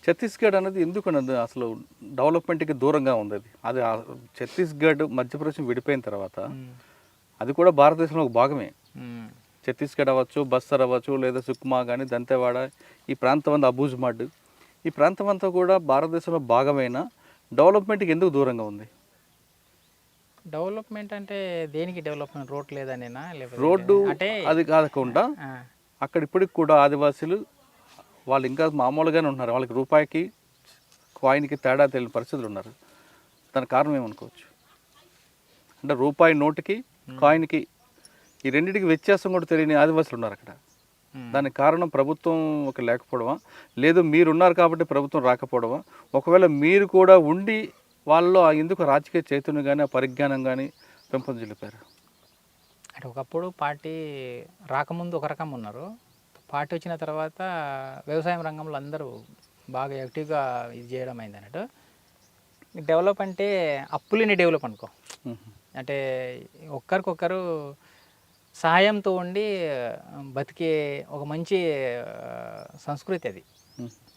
ఛత్తీస్గఢ్ అనేది ఎందుకు అన్నది అసలు డెవలప్మెంట్కి దూరంగా ఉంది. అది ఛత్తీస్గఢ్ మధ్యప్రదేశ్ విడిపోయిన తర్వాత అది కూడా భారతదేశంలో ఒక భాగమే. ఛత్తీస్గఢ్ అవ్వచ్చు, బస్తర్ అవ్వచ్చు, లేదా సుక్మా కానీ, దంతెవాడ, ఈ ప్రాంతం అంతా అబూజ్మడ్, ఈ ప్రాంతం అంతా కూడా భారతదేశంలో భాగమైన డెవలప్మెంట్కి ఎందుకు దూరంగా ఉంది? డెవలప్మెంట్ అంటే దేనికి డెవలప్మెంట్? రోడ్ లేదనేనా, లేకపోతే రోడ్డు అంటే అది కాకుండా అక్కడ ఇప్పటికి కూడా ఆదివాసీలు వాళ్ళు ఇంకా మామూలుగానే ఉన్నారు. వాళ్ళకి రూపాయికి కాయిన్కి తేడా తెలియని పరిస్థితులు ఉన్నారు. దానికి కారణం ఏమనుకోవచ్చు? అంటే రూపాయి నోటుకి కాయిన్కి ఈ రెండింటికి వ్యత్యాసం కూడా తెలియని ఆదివాసులు ఉన్నారు అక్కడ. దానికి కారణం ప్రభుత్వం ఒక లేకపోవడమా, లేదు మీరున్నారు కాబట్టి ప్రభుత్వం రాకపోవడమా? ఒకవేళ మీరు కూడా ఉండి వాళ్ళలో ఎందుకు రాజకీయ చైతన్యం కానీ ఆ పరిజ్ఞానం కానీ పెంపొందించలేపారు? అంటే ఒకప్పుడు పార్టీ రాకముందు ఒక రకం ఉన్నారు, పార్టీ వచ్చిన తర్వాత వ్యవసాయం రంగంలో అందరూ బాగా యాక్టివ్గా ఇది చేయడం అయింది అన్నట్టు. డెవలప్ అంటే అప్పులేని డెవలప్ అనుకో, అంటే ఒక్కరికొకరు సహాయంతో ఉండి బతికే ఒక మంచి సంస్కృతి అది.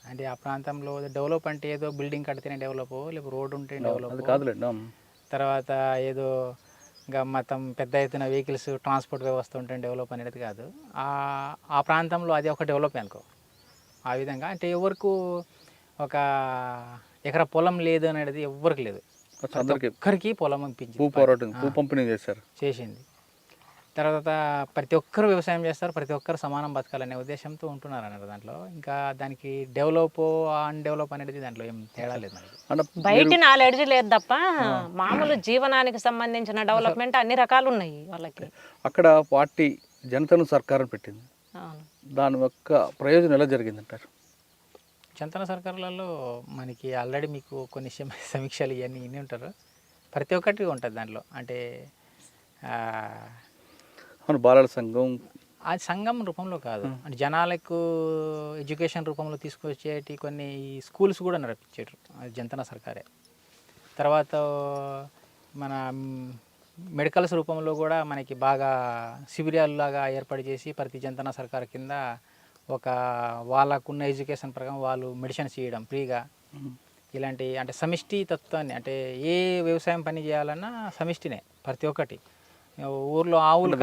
అంటే ఆ ప్రాంతంలో డెవలప్ అంటే ఏదో బిల్డింగ్ కడితేనే డెవలప్, లేకపోతే రోడ్డు ఉంటే డెవలప్ కాదులేండి. తర్వాత ఏదో ఇంకా మొత్తం పెద్ద ఎత్తున వెహికల్స్ ట్రాన్స్పోర్ట్ వ్యవస్థ ఉంటే డెవలప్ అనేది కాదు. ఆ ప్రాంతంలో అది ఒక డెవలప్ అనుకో. ఆ విధంగా అంటే ఎవరికి ఒక ఎకరా పొలం లేదు అనేది ఎవరికి లేదు, ఒక్కరికి పొలం భూ పంపిణీ చేసింది. తర్వాత ప్రతి ఒక్కరు వ్యవసాయం చేస్తారు, ప్రతి ఒక్కరు సమానం బతకాలనే ఉద్దేశంతో ఉంటున్నారు అన్నారు దాంట్లో. ఇంకా దానికి డెవలప్ అన్డెవలప్ అనేది దాంట్లో ఏం తేడా లేదు మనకి. బయట నాలెడ్జ్ లేదు తప్ప మామూలు జీవనానికి సంబంధించిన డెవలప్మెంట్ అన్ని రకాలు ఉన్నాయి వాళ్ళకి. అక్కడ పార్టీ జనతను సర్కారం పెట్టింది, దాని యొక్క ప్రయోజనం ఎలా జరిగిందంటారు? జనతన సర్కారులలో మనకి ఆల్రెడీ మీకు కొన్ని సమీక్షలు ఇవన్నీ ఇన్ని ఉంటారు, ప్రతి ఒక్కటి ఉంటుంది దాంట్లో. అంటే బాలల సంఘం అది సంఘం రూపంలో కాదు, అంటే జనాలకు ఎడ్యుకేషన్ రూపంలో తీసుకొచ్చేటి కొన్ని స్కూల్స్ కూడా నడిపించారు, అది జనతన సర్కారే. తర్వాత మన మెడికల్స్ రూపంలో కూడా మనకి బాగా శిబిరాల్లాగా ఏర్పాటు చేసి ప్రతి జనతన సర్కార్ కింద ఒక వాళ్ళకున్న ఎడ్యుకేషన్ ప్రకారం వాళ్ళు మెడిసిన్స్ చేయడం ఫ్రీగా. ఇలాంటి అంటే సమిష్టి తత్వాన్ని, అంటే ఏ వ్యవసాయం పని చేయాలన్నా సమిష్టినే, ప్రతి ఒక్కటి. ఊర్లో ఆవులు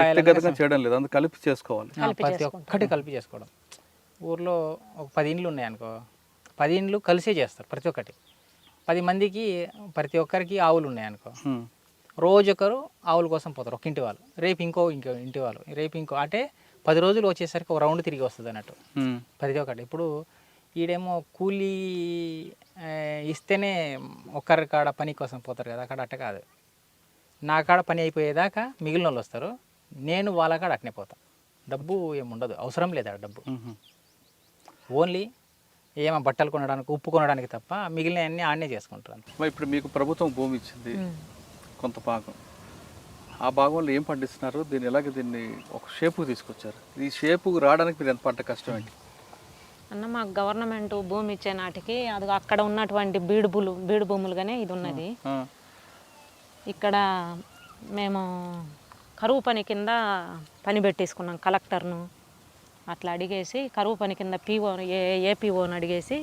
చేయడం లేదు, అందుకు కలిపి చేసుకోవాలి, ప్రతి ఒక్కటి కలిపి చేసుకోవడం. ఊర్లో ఒక 10 ఇండ్లు ఉన్నాయి అనుకో, 10 ఇండ్లు కలిసే చేస్తారు ప్రతి ఒక్కటి. 10 మందికి ప్రతి ఒక్కరికి ఆవులు ఉన్నాయి అనుకో, రోజొకరు ఆవుల కోసం పోతారు, ఒక ఇంటి వాళ్ళు, రేపు ఇంకో ఇంటి వాళ్ళు, రేపు ఇంకో, అంటే 10 రోజులు వచ్చేసరికి ఒక రౌండ్ తిరిగి వస్తుంది అన్నట్టు ప్రతి ఒక్కటి. ఇప్పుడు ఈడేమో కూలీ ఇస్తేనే ఒక్కరి కాడ పని కోసం పోతారు కదా, అక్కడ అట్ట కాదు. నా కాడ పని అయిపోయేదాకా మిగిలిన వాళ్ళు వస్తారు, నేను వాళ్ళ కాడ అట్నే పోతాను. డబ్బు ఏముండదు, అవసరం లేదు ఆ డబ్బు, ఓన్లీ ఏమో బట్టలు కొనడానికి ఉప్పు కొనడానికి తప్ప మిగిలిన అన్నీ ఆడనే చేసుకుంటారు. ఇప్పుడు మీకు ప్రభుత్వం భూమి ఇచ్చింది కొంత భాగం, ఆ భాగంలో ఏం పండిస్తున్నారు, దీన్ని ఒక షేపుకు తీసుకొచ్చారు. ఈ షేపుకు రావడానికి మీరు ఎంత పడ్డ కష్టం ఏంటి అన్న? మాకు గవర్నమెంట్ భూమి ఇచ్చే నాటికి అది అక్కడ ఉన్నటువంటి బీడు భూములుగానే ఇది ఉన్నది. ఇక్కడ మేము కరువు పని కింద పని పెట్టేసుకున్నాం, కలెక్టర్ను అట్లా అడిగేసి కరువు పని కింద ఏపీఓని అడిగేసి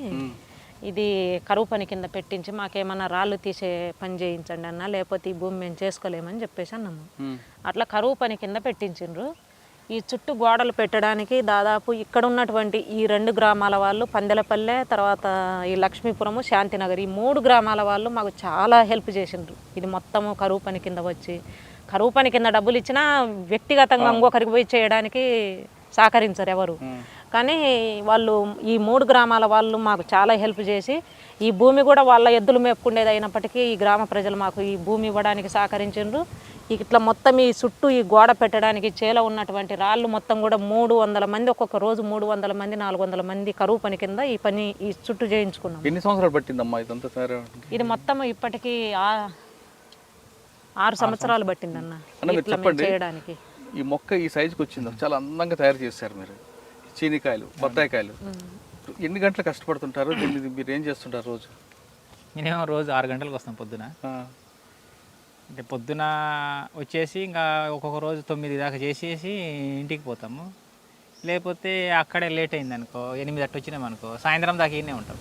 ఇది కరువు పని కింద పెట్టించి మాకేమన్నా రాళ్ళు తీసే పని చేయించండి అన్న, లేకపోతే ఈ భూమి మేము చేసుకోలేమని చెప్పేసి అన్నాము. అట్లా కరువు పని కింద పెట్టించిండ్రు. ఈ చుట్టూ గోడలు పెట్టడానికి దాదాపు ఇక్కడ ఉన్నటువంటి ఈ 2 గ్రామాల వాళ్ళు, పందెలపల్లె, తర్వాత ఈ లక్ష్మీపురము, శాంతినగర్, ఈ 3 గ్రామాల వాళ్ళు మాకు చాలా హెల్ప్ చేసిండ్రు. ఇది మొత్తము కరువు పని కింద వచ్చి, కరువు పని కింద డబ్బులు ఇచ్చినా వ్యక్తిగతంగా ఇంకొకరికి పోయి చేయడానికి సహకరించరు ఎవరు. కానీ వాళ్ళు ఈ 3 గ్రామాల వాళ్ళు మాకు చాలా హెల్ప్ చేసి ఈ భూమి కూడా వాళ్ళ ఎద్దులు మేపుకునేది అయినప్పటికీ ఈ గ్రామ ప్రజలు మాకు ఈ భూమి ఇవ్వడానికి సహకరించారు. ఇట్లా మొత్తం ఈ చుట్టూ ఈ గోడ పెట్టడానికి చేలో ఉన్నటువంటి రాళ్ళు మొత్తం కూడా 300 మంది, ఒక్కొక్క రోజు 300 మంది 400 మంది కరువు పని కింద ఈ చుట్టూ చేయించుకున్నాం. ఎన్ని సంవత్సరాలు పట్టిందమ్మా ఇదంతా తయారవడానికి? ఇది మొత్తం ఇప్పటికీ 6 సంవత్సరాలు పట్టిందన్న మీరు ఇట్లా మేము చెప్పండి, చేయడానికి. ఈ మొక్క ఈ సైజుకి వచ్చింది, చాలా అందంగా తయారు చేశారు మీరు. చీనికాయలు, బత్తాయికాయలు ఎన్ని గంటలు కష్టపడుతుంటారు? దీన్ని మీరు ఏం చేస్తుంటారు రోజు? మినిమం రోజు 6 గంటలకు వస్తాం పొద్దున. అంటే పొద్దున వచ్చేసి ఇంకా ఒక్కొక్క రోజు 9 దాకా చేసేసి ఇంటికి పోతాము. లేకపోతే అక్కడే లేట్ అయింది అనుకో, 8 అట్టు వచ్చినామనుకో, సాయంత్రం దాకా ఈయనే ఉంటాం.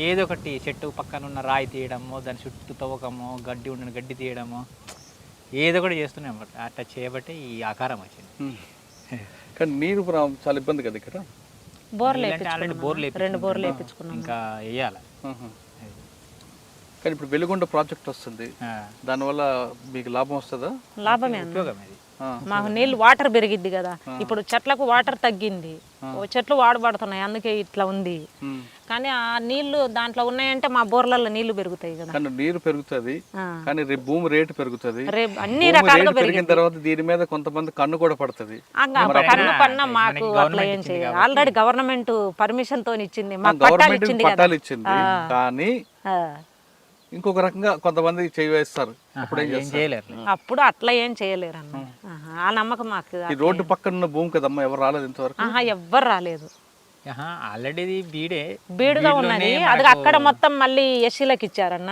ఏదో ఒకటి చెట్టు పక్కన ఉన్న రాయి తీయడము, దాని చుట్టూ తవ్వకము, గడ్డి ఉండిన గడ్డి తీయడము, ఏదో ఒకటి చేస్తూనే అనమాట. అట్లా చేయబట్టి ఈ ఆకారం వచ్చింది. కానీ నీరు చాలా ఇబ్బంది కదా ఇక్కడ. బోర్లు ఆల్రెడీ బోర్లు 2 బోర్లు వేయించుకున్నాం. ఇంకా వేయాలి. కానీ ఇప్పుడు వెలుగొండ ప్రాజెక్ట్ వస్తుంది, దానివల్ల మీకు లాభం వస్తుందా? లాభమే ఉపయోగం ఇది. మాకు నీళ్ళు వాటర్ పెరిగిద్ది కదా. ఇప్పుడు చెట్లకు వాటర్ తగ్గింది, చెట్లు వాడబడుతున్నాయి, అందుకే ఇట్లా ఉంది. కానీ ఆ నీళ్లు దాంట్లో ఉన్నాయంటే మా బోర్లలో నీళ్లు పెరుగుతాయి కదా. కానీ నీరు పెరుగుతుంది, కానీ రేపు భూమి రేటు పెరుగుతుంది. రేపు అన్ని రకాలుగా పెరిగిన తర్వాత దీని మీద కొంతమంది కన్ను కూడా పడుతుంది. కన్ను పన్న మాకు అట్లా ఏం చేయాలి. ఆల్రెడీ గవర్నమెంట్ పర్మిషన్ తో ఇచ్చింది, మాకు పట్టాలు గవర్నమెంట్ ఇచ్చింది కదా. పట్టాలు ఇచ్చింది, కానీ ఇంకొక రకంగా కొంతమంది చేస్తారు. అప్పుడు ఏం చేస్తారు? చేయలేరు. అప్పుడు అట్లా ఏం చేయలేరు అన్న. ఆ నమ్మకం మాకు. ఈ రోడ్డు పక్కన ఉన్న భూమి కదమ్మా, ఎవరు రాలేదు ఇంతవరకు? ఎవ్వరు రాలేదు. ఆల్రెడీ బీడుగా ఉన్నది అది. అక్కడ మొత్తం మళ్ళీ ఎస్సీలకు ఇచ్చారన్న.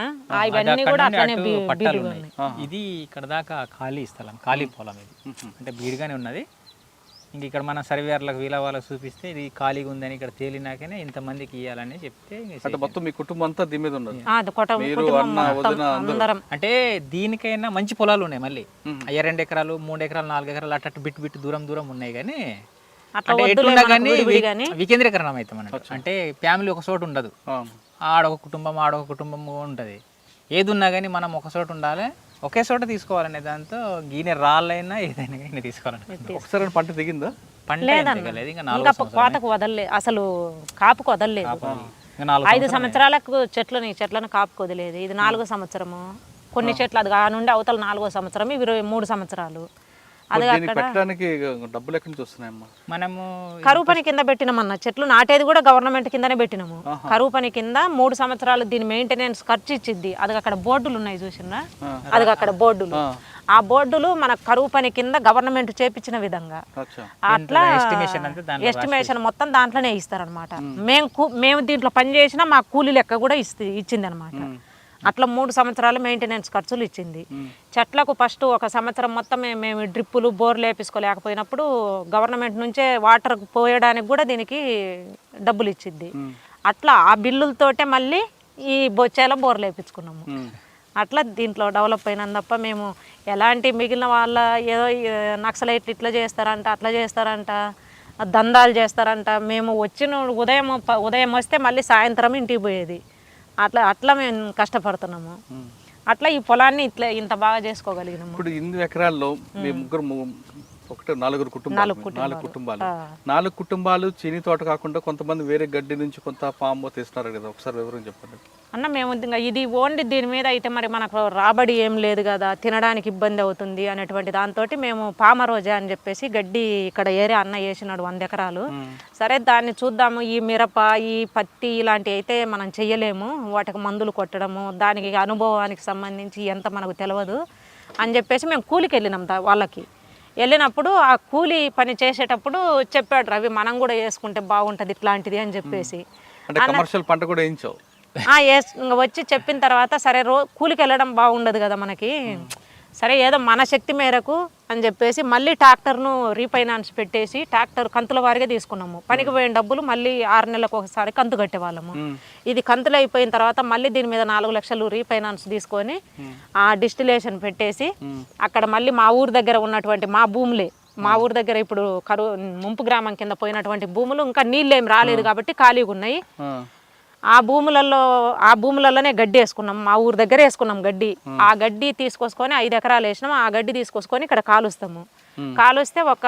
ఇవన్నీ కూడా అట్లనే బీడుగా ఉన్నాయి. ఇది ఇక్కడ దాకా ఖాళీ స్థలం, ఖాళీ పొలం. ఇది అంటే బీడుగానే ఉన్నది. ఇంక ఇక్కడ మన సర్వేర్లకు వీళ్ళ వాళ్ళకి చూపిస్తే ఇది ఖాళీగా ఉందని ఇక్కడ తేలినాకనే ఇంతమందికి ఇవ్వాలని చెప్తే అంటే మొత్తం మీ కుటుంబం అంతా దీని మీద ఉన్నది. అంటే దీనికైనా మంచి పొలాలు ఉన్నాయి. మళ్ళీ 2 ఎకరాలు 3 ఎకరాలు 4 ఎకరాలు అట్ట బిట్టు దూరం ఉన్నాయి. కానీ అంటే ఎట్లున్నా కానీ వికేంద్రీకరణం అవుతాం అన్నట్టు. అంటే ఫ్యామిలీ ఒక చోటు ఉండదు, ఆడొక కుటుంబం ఉంటుంది. ఏది ఉన్నా కానీ మనం ఒక చోట ఉండాలి, ఒకే చోట తీసుకోవాలనే దాంతో గీనె రాళ్ళైనా ఏదైనా కానీ తీసుకోవాలని. ఒకసారి పంట దిగిందా? పంట దిగలేదు, ఇంకా కోతకు వదలలేదు, అసలు కాపుకు వదలలేదు. 5 సంవత్సరాలకు చెట్లను కాపుకు వదిలేదు. ఇది 4వ సంవత్సరము. కొన్ని చెట్లు అది నుండి అవతల 4వ సంవత్సరం, ఇవి 3 సంవత్సరాలు. అది పెట్టడానికి డబ్బులు ఎక్కడి నుంచి వస్తున్నాయమ్మా? మనము కరువు పని కింద పెట్టినామన్న. చెట్లు నాటేది కూడా గవర్నమెంట్ కిందనే పెట్టినాము. కరువు పని కింద 3 సంవత్సరాలు దీని మెయింటెనెన్స్ ఖర్చు ఇచ్చిద్ది. అది అక్కడ బోర్డులు ఉన్నాయి చూసినా, అది అక్కడ బోర్డులు. ఆ బోర్డులు మన కరువు పని కింద గవర్నమెంట్ చేపించిన విధంగా అట్లా ఎస్టిమేషన్ మొత్తం దాంట్లోనే ఇస్తారనమాట. మేము దీంట్లో పని చేసినా మా కూలీ లెక్క కూడా ఇచ్చింది అనమాట. అట్లా 3 సంవత్సరాలు మెయింటెనెన్స్ ఖర్చులు ఇచ్చింది. చెట్లకు ఫస్ట్ 1 సంవత్సరం మొత్తం మేము డ్రిప్పులు బోర్లు వేపించుకోలేకపోయినప్పుడు గవర్నమెంట్ నుంచే వాటర్ పోయడానికి కూడా దీనికి డబ్బులు ఇచ్చింది. అట్లా ఆ బిల్లులతోటే మళ్ళీ ఈ బొచ్చేలో బోర్లు వేపించుకున్నాము. అట్లా దీంట్లో డెవలప్ అయినందు తప్ప మేము ఎలాంటి మిగిలిన వాళ్ళ ఏదో నక్సలైట్లు ఇట్లా చేస్తారంట, అట్లా చేస్తారంట, దందాలు చేస్తారంట. మేము వచ్చిన ఉదయం వస్తే మళ్ళీ సాయంత్రం ఇంటికి పోయేది. అట్లా మేము కష్టపడుతున్నాము. అట్లా ఈ పొలాన్ని ఇంత బాగా చేసుకోగలిగినాము. ఇప్పుడు 8 ఎకరాల్లో మీ ముగ్గురు 4 కుటుంబాలు 4 కుటుంబాలు చీని తోట కాకుండా కొంతమంది వేరే గడ్డి నుంచి కొంత పాము తీస్తున్నారు కదా, ఒకసారి వివరం చెప్పండి అన్న. మేము ఇది ఓన్లీ దీని మీద అయితే మరి మనకు రాబడి ఏం లేదు కదా, తినడానికి ఇబ్బంది అవుతుంది అనేటువంటి దాంతో మేము పామరోజా అని చెప్పేసి గడ్డి ఇక్కడ ఏరియా అన్న వేసినాడు 100 ఎకరాలు. సరే దాన్ని చూద్దాము, ఈ మిరప ఈ పత్తి ఇలాంటివి అయితే మనం చెయ్యలేము, వాటికి మందులు కొట్టడము, దానికి అనుభవానికి సంబంధించి ఎంత మనకు తెలియదు అని చెప్పేసి మేము కూలికి వెళ్ళినాం వాళ్ళకి. వెళ్ళినప్పుడు ఆ కూలి పని చేసేటప్పుడు చెప్పాడు రవి, మనం కూడా వేసుకుంటే బాగుంటుంది ఇట్లాంటిది అని చెప్పేసి. కమర్షియల్ పంట కూడా వేయించావు? వచ్చి చెప్పిన తర్వాత సరే కూలికి వెళ్ళడం బాగుండదు కదా మనకి, సరే ఏదో మన శక్తి మేరకు అని చెప్పేసి మళ్ళీ ట్రాక్టర్ను రీఫైనాన్స్ పెట్టేసి ట్రాక్టర్ కంతుల వారిగా తీసుకున్నాము. పనికి పోయిన డబ్బులు మళ్ళీ 6 నెలలకు ఒకసారి కంతు కట్టేవాళ్ళము. ఇది కంతులు అయిపోయిన తర్వాత మళ్ళీ దీని మీద 4 లక్షలు రీఫైనాన్స్ తీసుకొని ఆ డిస్టిలేషన్ పెట్టేసి అక్కడ మళ్ళీ మా ఊరు దగ్గర ఉన్నటువంటి మా భూములే, మా ఊరు దగ్గర ఇప్పుడు ముంపు గ్రామం కింద పోయినటువంటి భూములు ఇంకా నీళ్ళు ఏమి రాలేదు కాబట్టి ఖాళీగా ఉన్నాయి. ఆ భూములలోనే గడ్డి వేసుకున్నాం, మా ఊరు దగ్గర వేసుకున్నాం గడ్డి. ఆ గడ్డి తీసుకొసుకొని 5 ఎకరాలు వేసినాం. ఆ గడ్డి తీసుకొసుకొని ఇక్కడ కాలుస్తాము. కాలుస్తే ఒక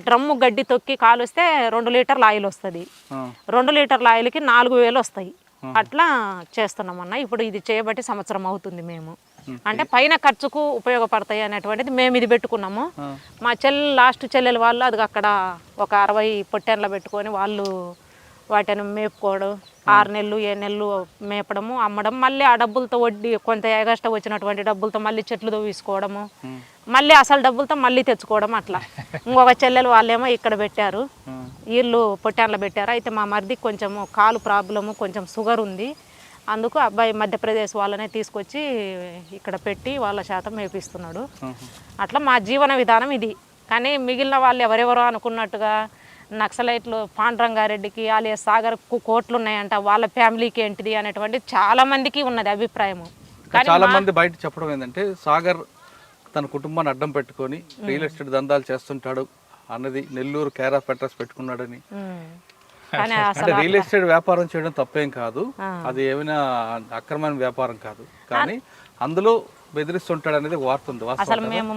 డ్రమ్ము గడ్డి తొక్కి కాలుస్తే 2 లీటర్ల ఆయిల్ వస్తుంది. 2 లీటర్ల ఆయిల్కి 4,000 వస్తాయి. అట్లా చేస్తున్నాం అన్న. ఇప్పుడు ఇది చేయబట్టి సంవత్సరం అవుతుంది. మేము అంటే పైన ఖర్చుకు ఉపయోగపడతాయి అనేటువంటిది మేము ఇది పెట్టుకున్నాము. మా లాస్ట్ చెల్లెలు వాళ్ళు అది అక్కడ ఒక 60 పొట్టెన్లు పెట్టుకొని వాళ్ళు వాటిని మేపుకోవడం, 6 నెలలు 7 నెలలు మేపడము, అమ్మడం, మళ్ళీ ఆ డబ్బులతో వడ్డీ కొంత ఎగస్ట్రా వచ్చినటువంటి డబ్బులతో మళ్ళీ చెట్లు తవ్వేసుకోవడము, మళ్ళీ అసలు డబ్బులతో మళ్ళీ తెచ్చుకోవడం. అట్లా ఇంకొక చెల్లెలు వాళ్ళేమో ఇక్కడ పెట్టారు, వీళ్ళు పొట్టాన్లు పెట్టారు. అయితే మా మరిదికి కొంచెం కాలు ప్రాబ్లము, కొంచెం షుగర్ ఉంది. అందుకు అబ్బాయి మధ్యప్రదేశ్ వాళ్ళనే తీసుకొచ్చి ఇక్కడ పెట్టి వాళ్ళ శాతం మేపిస్తున్నాడు. అట్లా మా జీవన విధానం ఇది. కానీ మిగిలిన వాళ్ళు ఎవరెవరో అనుకున్నట్టుగా నక్సలైట్లు పాండురంగారెడ్డికి alias సాగర్కు కోట్లు ఉన్నాయంట, వాళ్ళ ఫ్యామిలీకి ఏంటిది అనేటువంటి చాలా మందికి ఉన్నది అభిప్రాయము. చాలా మంది బయట చెప్పడం ఏంటంటే సాగర్ తన కుటుంబాన్ని అడ్డం పెట్టుకొని రియల్ ఎస్టేట్ దందాలు చేస్తుంటాడు అన్నది, నెల్లూరు కేర్ ఆఫ్ అడ్రస్ పెట్టుకున్నాడని. కానీ అంటే రియల్ ఎస్టేట్ వ్యాపారం చేయడం తప్పేం కాదు, అది ఏమైనా అక్రమమైన వ్యాపారం కాదు, కానీ అందులో బెదిరిస్తుంటాడు అనేది వార్త ఉంది. అసలు మేము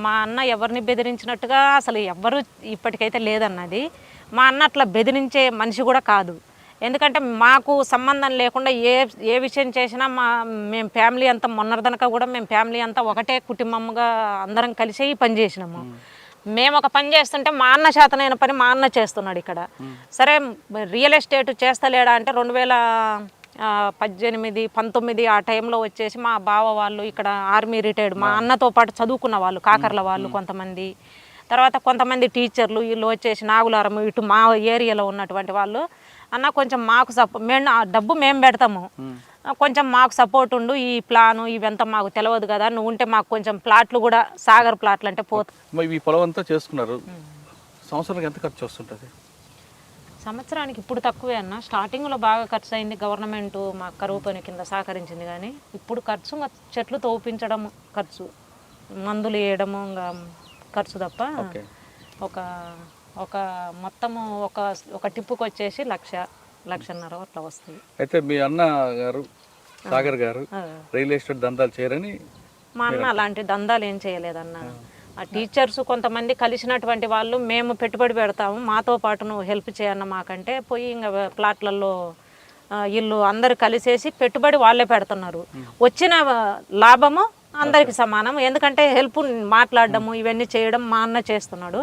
మా అన్న ఎవరిని బెదిరించినట్టుగా అసలు ఎవ్వరు ఇప్పటికైతే లేదన్నది. మా అన్న అట్లా బెదిరించే మనిషి కూడా కాదు. ఎందుకంటే మాకు సంబంధం లేకుండా ఏ విషయం చేసినా మేము ఫ్యామిలీ అంతా మొన్నటిదనక కూడా మేము ఫ్యామిలీ అంతా ఒకటే కుటుంబంగా అందరం కలిసి ఈ పని చేసినాము. మేము ఒక పని చేస్తుంటే మా అన్న శాతనైన పని మా అన్న చేస్తున్నాడు ఇక్కడ. సరే రియల్ ఎస్టేట్ చేస్తలేడా అంటే 2018, 19 ఆ టైంలో వచ్చేసి మా బావ వాళ్ళు ఇక్కడ ఆర్మీ రిటైర్డ్, మా అన్నతో పాటు చదువుకున్న వాళ్ళు కాకర్ల వాళ్ళు కొంతమంది, తర్వాత కొంతమంది టీచర్లు వీళ్ళు వచ్చేసి నాగులారం ఇటు మా ఏరియాలో ఉన్నటువంటి వాళ్ళు, అన్న కొంచెం మాకు మేము ఆ డబ్బు మేము పెడతాము, కొంచెం మాకు సపోర్ట్ ఉండు, ఈ ప్లాను ఇవంతా మాకు తెలియదు కదా, నువ్వు ఉంటే మాకు కొంచెం ప్లాట్లు కూడా సాగర్ ప్లాట్లు అంటే ఈ పొలం అంతా చేసుకున్నారు, సంవత్సరానికి ఎంత ఖర్చు వస్తుంటుంది? సంవత్సరానికి ఇప్పుడు తక్కువే అన్న. స్టార్టింగ్లో బాగా ఖర్చు అయింది, గవర్నమెంట్ మా కరువు పని కింద సహకరించింది. కానీ ఇప్పుడు ఖర్చు చెట్లు తోపించడం ఖర్చు, మందులు వేయడము ఇంకా ఖర్చు తప్ప ఒక మొత్తము ఒక టిప్పుకి వచ్చేసి 1,00,000-1,50,000 అట్లా వస్తుంది. అయితే మీ అన్న గారు సాగర్ గారు రియల్ ఎస్టేట్ దందాలు చేయరని? మా అన్న అలాంటి దందాలు ఏం చేయలేదన్న. ఆ టీచర్స్ కొంతమంది కలిసినటువంటి వాళ్ళు మేము పెట్టుబడి పెడతాము, మాతో పాటు నువ్వు హెల్ప్ చేయన్న మాకంటే పోయి ఇంకా ప్లాట్లలో వీళ్ళు అందరు కలిసేసి పెట్టుబడి వాళ్ళే పెడుతున్నారు. వచ్చిన లాభము అందరికి సమానం. ఎందుకంటే హెల్ప్ మాట్లాడడము ఇవన్నీ చేయడం మా అన్న చేస్తున్నాడు